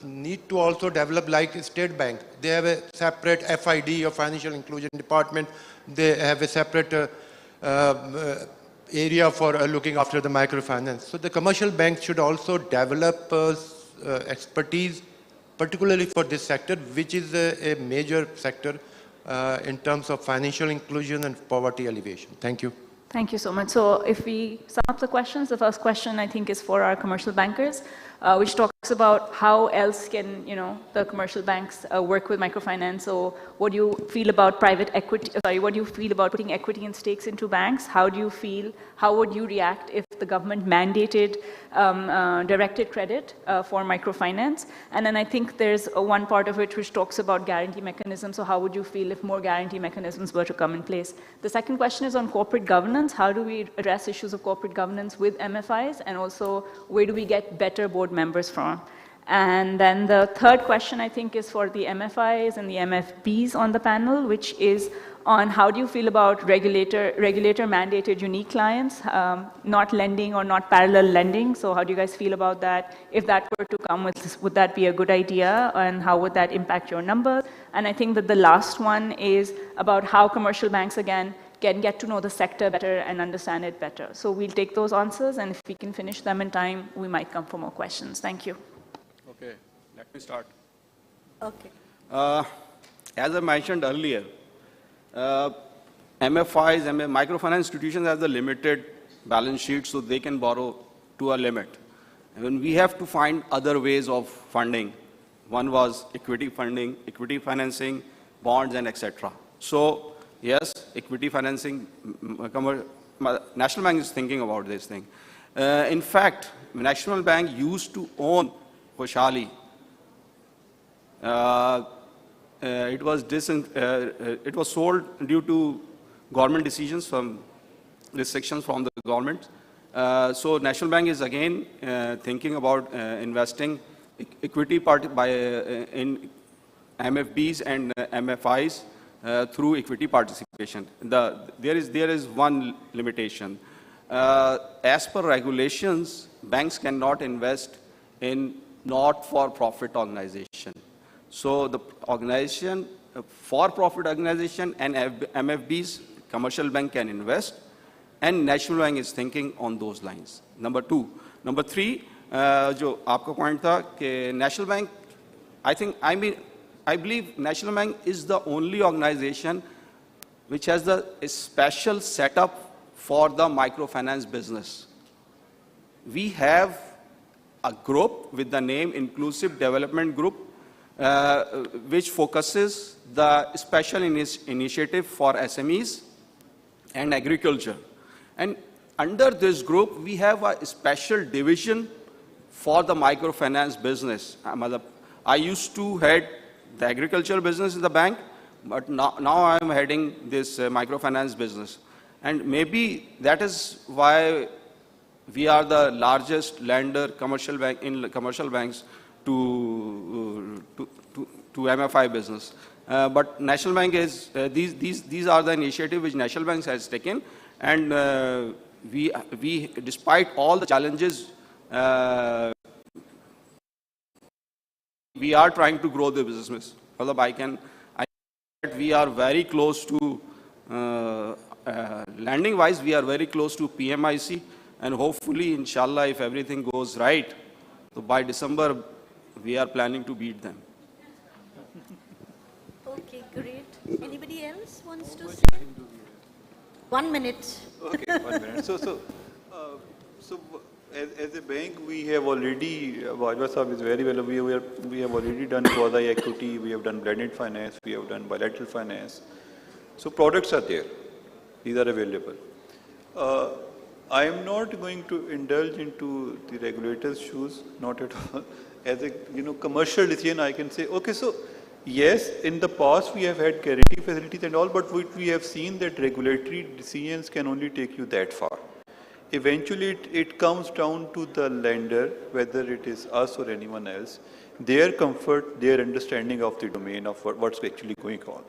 need to also develop like State Bank. They have a separate FID or Financial Inclusion Department. They have a separate area for looking after the microfinance. So the commercial banks should also develop expertise, particularly for this sector, which is a major sector in terms of financial inclusion and poverty alleviation. Thank you. Thank you so much. So if we sum up the questions, the first question I think is for our commercial bankers. which talks about how else can, the commercial banks work with microfinance. So what do you feel about private equity, what do you feel about putting equity and stakes into banks? How would you react if the government mandated directed credit for microfinance? And then I think there's one part of it which talks about guarantee mechanisms. So how would you feel if more guarantee mechanisms were to come in place? The second question is on corporate governance. How do we address issues of corporate governance with MFIs? And also, where do we get better board members from? And then the third question, I think, is for the MFIs and the MFBs on the panel, which is on how do you feel about regulator-mandated unique clients, not lending or not parallel lending? So how do you guys feel about that? If that were to come, would that be a good idea? And how would that impact your numbers? And I think that the last one is about how commercial banks, again, can get to know the sector better and understand it better. So we'll take those answers, and if we can finish them in time, we might come for more questions. Thank you. Okay, let me start. Okay. As I mentioned earlier, MFIs, microfinance institutions have the limited balance sheet, so they can borrow to a limit. And we have to find other ways of funding. One was equity funding, equity financing, bonds, and etc. So yes, equity financing, National Bank is thinking about this thing. In fact, National Bank used to own Khoshali. It was sold due to government decisions, from restrictions from the government. So National Bank is again thinking about investing equity in MFBs and MFIs through equity participation. There is one limitation. As per regulations, banks cannot invest in not-for-profit organization. So the organization, for-profit organization and MFBs, commercial bank can invest, and National Bank is thinking on those lines. Number two. Number three, जो आपका point था कि National Bank, I believe National Bank is the only organization which has a special setup for the microfinance business. We have a group with the name Inclusive Development Group, which focuses the special initiative for SMEs and agriculture. And under this group, we have a special division for the microfinance business. I used to head the agricultural business in the bank, but now I'm heading this microfinance business. And maybe that is why we are the largest lender commercial banks to MFI business. But National Bank is, these are the initiatives which National Bank has taken, and we, despite all the challenges, we are trying to grow the business. We are very close to, lending-wise, we are very close to PMIC, and hopefully, inshallah, if everything goes right, so by December, we are planning to beat them. Okay, great. Anybody else wants to say? 1 minute. Okay, 1 minute. So as a bank, we have already, Bajwa Sahab is very well aware, we have already done quasi-equity, we have done blended finance, we have done bilateral finance. So products are there. These are available. I am not going to indulge into the regulator's shoes, not at all. As a commercial decision, I can say, okay, so yes, in the past we have had guarantee facilities and all, but we have seen that regulatory decisions can only take you that far. Eventually, it comes down to the lender, whether it is us or anyone else, their comfort, their understanding of the domain of what's actually going on.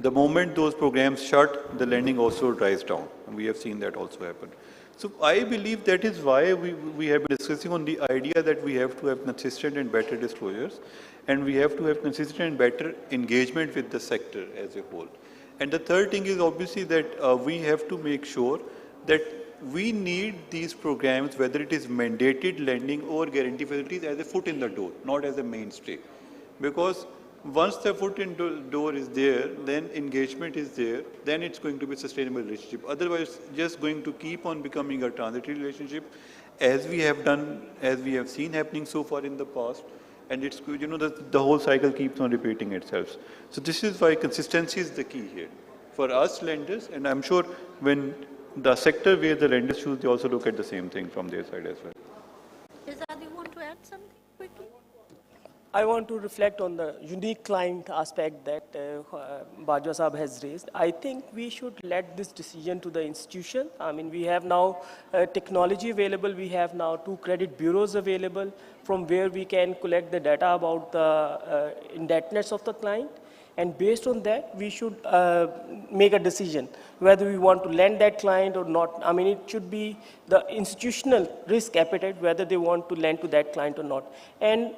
The moment those programs shut, the lending also dries down. And we have seen that also happen. So I believe that is why we have been discussing on the idea that we have to have consistent and better disclosures, and we have to have consistent and better engagement with the sector as a whole. And the third thing is obviously that we have to make sure that we need these programs, whether it is mandated lending or guarantee facilities, as a foot in the door, not as a mainstay. Because once the foot in the door is there, then engagement is there, then it's going to be a sustainable relationship. Otherwise, just going to keep on becoming a transitory relationship. as we have done, as we have seen happening so far in the past, and it's, the whole cycle keeps on repeating itself. So this is why consistency is the key here. For us lenders, and I'm sure when the sector where the lenders choose, they also look at the same thing from their side as well. Shehzad, you want to add something quickly? I want to reflect on the unique client aspect that Bajwa Saab has raised. I think we should let this decision to the institution. I mean, we have now technology available. We have now 2 credit bureaus available from where we can collect the data about the indebtedness of the client. And based on that, we should make a decision whether we want to lend that client or not. I mean, it should be the institutional risk appetite, whether they want to lend to that client or not. And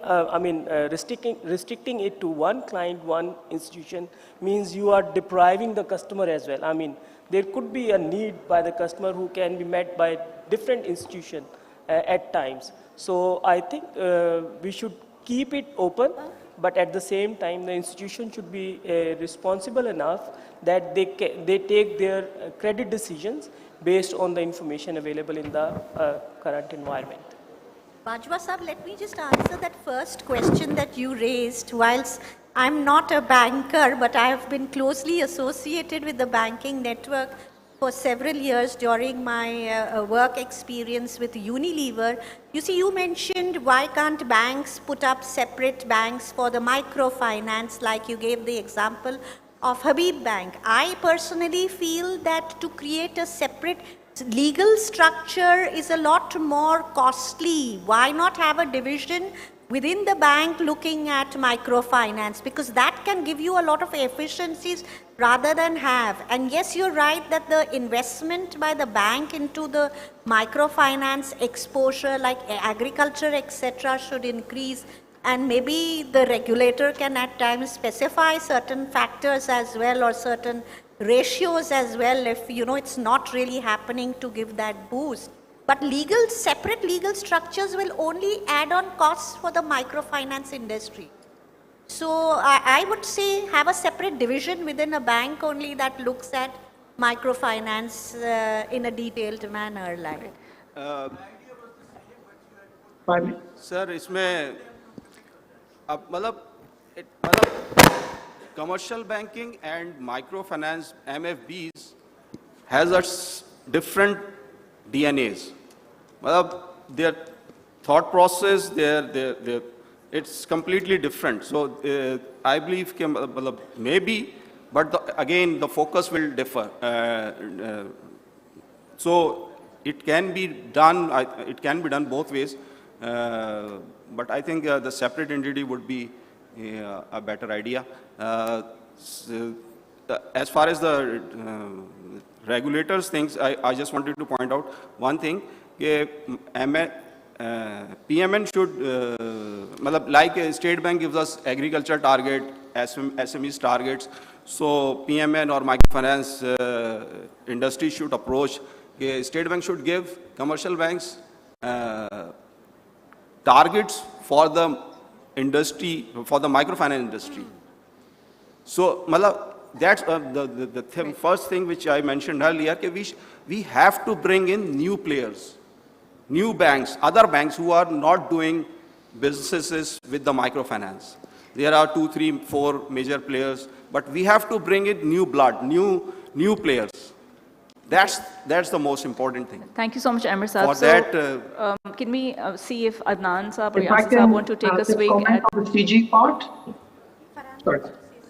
restricting it to one client, one institution means you are depriving the customer as well. I mean, there could be a need by the customer who can be met by different institutions at times. So I think we should keep it open. But at the same time, the institution should be responsible enough that they take their credit decisions based on the information available in the current environment. Bajwa Saab, let me just answer that first question that you raised. Whilst I'm not a banker, but I have been closely associated with the banking network for several years during my work experience with Unilever. You see, you mentioned why can't banks put up separate banks for the microfinance, like you gave the example of Habib Bank. I personally feel that to create a separate legal structure is a lot more costly. Why not have a division within the bank looking at microfinance? Because that can give you a lot of efficiencies rather than have. And yes, you're right that the investment by the bank into the microfinance exposure like agriculture, etc., should increase. And maybe the regulator can at times specify certain factors as well, or certain ratios as well, if it's not really happening to give that boost. But separate legal structures will only add on costs for the microfinance industry. So I would say have a separate division within a bank only that looks at microfinance in a detailed manner. Like. Sir, इसमें अब commercial banking and microfinance MFBs has a different DNAs. Their thought process, it's completely different. So I believe maybe, but again the focus will differ. So it can be done. It can be done both ways. But I think the separate entity would be a better idea. As far as the regulators things, I just wanted to point out one thing. PMN should, like State Bank gives us agriculture target, SMEs targets, so PMN or microfinance industry should approach. State Bank should give commercial banks targets for the industry, for the microfinance industry. So, that's the first thing which I mentioned earlier, we have to bring in new players, new banks, other banks who are not doing businesses with the microfinance. There are 2, 3, 4 major players, but we have to bring in new blood, new players. That's the most important thing. Thank you so much, Amir Saab. For that, can we see if Adnan Saab or If I Yasir can Saab want to take a swing comment at... on the CG part? Sorry,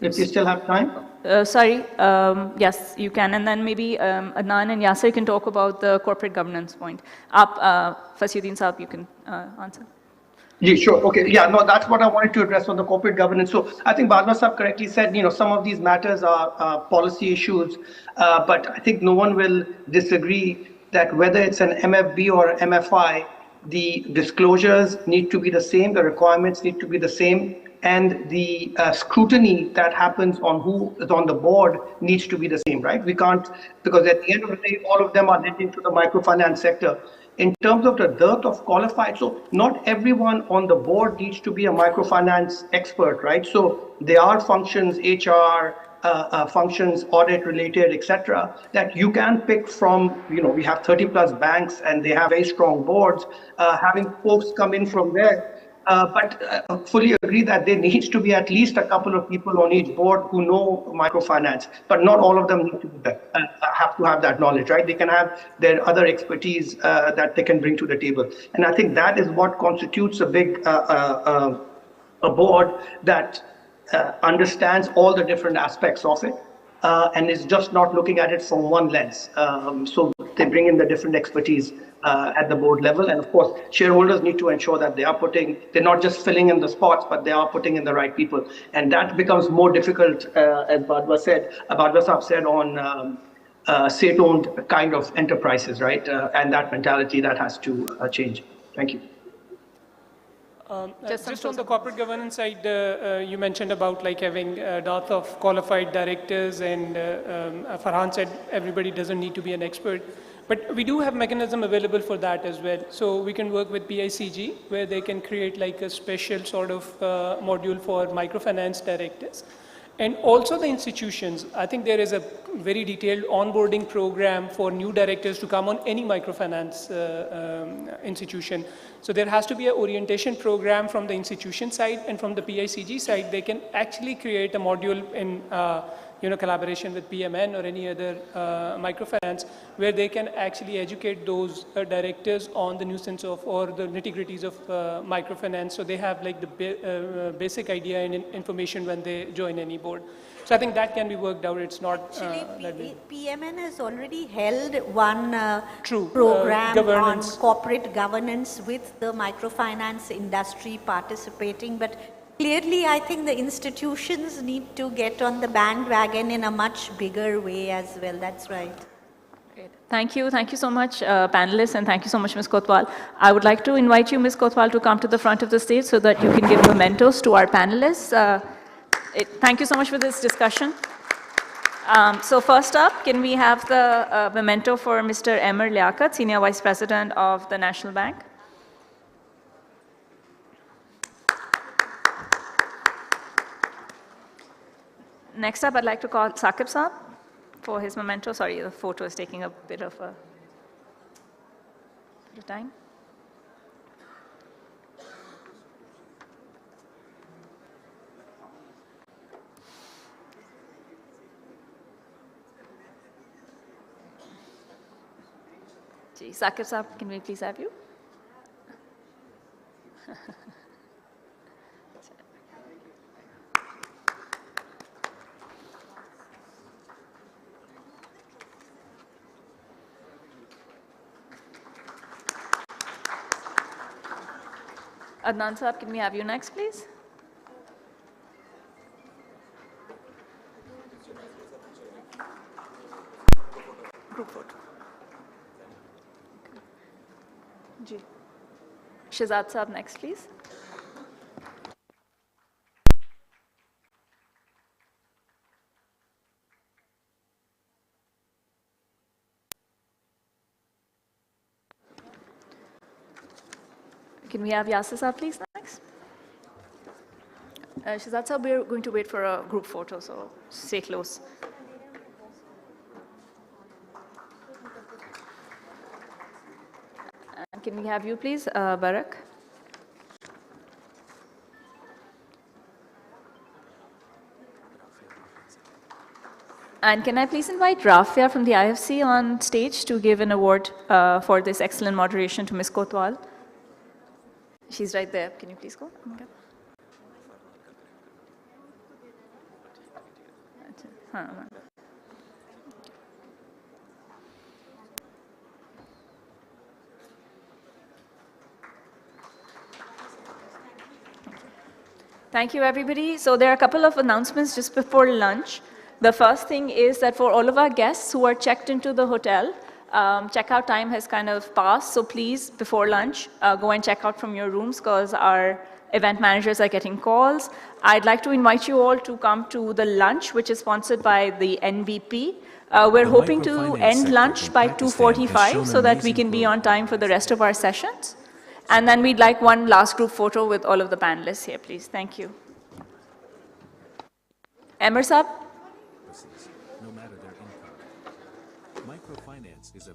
if you still have time? Yes, you can. And then maybe Adnan and Yasir can talk about the corporate governance point. Fasiuddin Saab, you can answer. Yeah, sure. Okay. Yeah, no, that's what I wanted to address on the corporate governance. So I think Bajwa Saab correctly said, some of these matters are policy issues, but I think no one will disagree that whether it's an MFB or MFI, the disclosures need to be the same, the requirements need to be the same, and the scrutiny that happens on who is on the board needs to be the same, right? We can't, because at the end of the day, all of them are linked to the microfinance sector. In terms of the dearth of qualified, so not everyone on the board needs to be a microfinance expert, right? So there are functions, HR, functions, audit related, etc., that you can pick from, we have 30 plus banks and they have very strong boards, having folks come in from there. But fully agree that there needs to be at least a couple of people on each board who know microfinance, but not all of them need to be there, have to have that knowledge, right? They can have their other expertise that they can bring to the table. And I think that is what constitutes a big a board that understands all the different aspects of it and is just not looking at it from one lens. So they bring in the different expertise at the board level. And of course, shareholders need to ensure that they're not just filling in the spots, but they are putting in the right people. And that becomes more difficult, as Badwa Sahab said, on state-owned kind of enterprises, right? And that mentality that has to change. Thank you. Just on the corporate governance side, you mentioned about like having a dearth of qualified directors, and Farhan said everybody doesn't need to be an expert. But we do have mechanism available for that as well. So we can work with PICG, where they can create like a special sort of module for microfinance directors. And also the institutions. I think there is a very detailed onboarding program for new directors to come on any microfinance institution. So there has to be an orientation program from the institution side, and from the PICG side, they can actually create a module in collaboration with PMN or any other microfinance, where they can actually educate those directors on the nuisance of or the nitty-gritties of microfinance, so they have like the basic idea and information when they join any board. So I think that can be worked out. It's not actually PMN has already held one true program on corporate governance with the microfinance industry participating, but clearly, I think the institutions need to get on the bandwagon in a much bigger way as well. That's right. Great. Thank you. Thank you so much, panelists, and thank you so much, Ms. Kotwal. I would like to invite you, Ms. Kotwal, to come to the front of the stage so that you can give mementos to our panelists. Thank you so much for this discussion. So first up, can we have the memento for Mr. Emir Liaquat, Senior Vice President of the National Bank? Next up, I'd like to call Saqib Saab for his memento. Sorry, the photo is taking a bit of time. Saqib Saab, can we please have you? Adnan Saab, can we have you next, please? Group photo. Ji. Shehzad Saab, next, please. Can we have Yasir Saab, please, next? Shehzad Saab, we're going to wait for a group photo, so stay close. And can we have you, please, Barak? And can I please invite Rafia from the IFC on stage to give an award for this excellent moderation to Ms. Kotwal? She's right there. Can you please go? Okay. Thank you, everybody. So there are a couple of announcements just before lunch. The first thing is that for all of our guests who are checked into the hotel, checkout time has kind of passed, so please, before lunch, go and check out from your rooms because our event managers are getting calls. I'd like to invite you all to come to the lunch, which is sponsored by the NBP. We're hoping to end lunch by 2:45 so that we can be on time for the rest of our sessions. And then we'd like one last group photo with all of the panelists here, please. Thank you. Emir Saab? no matter their income. Microfinance is a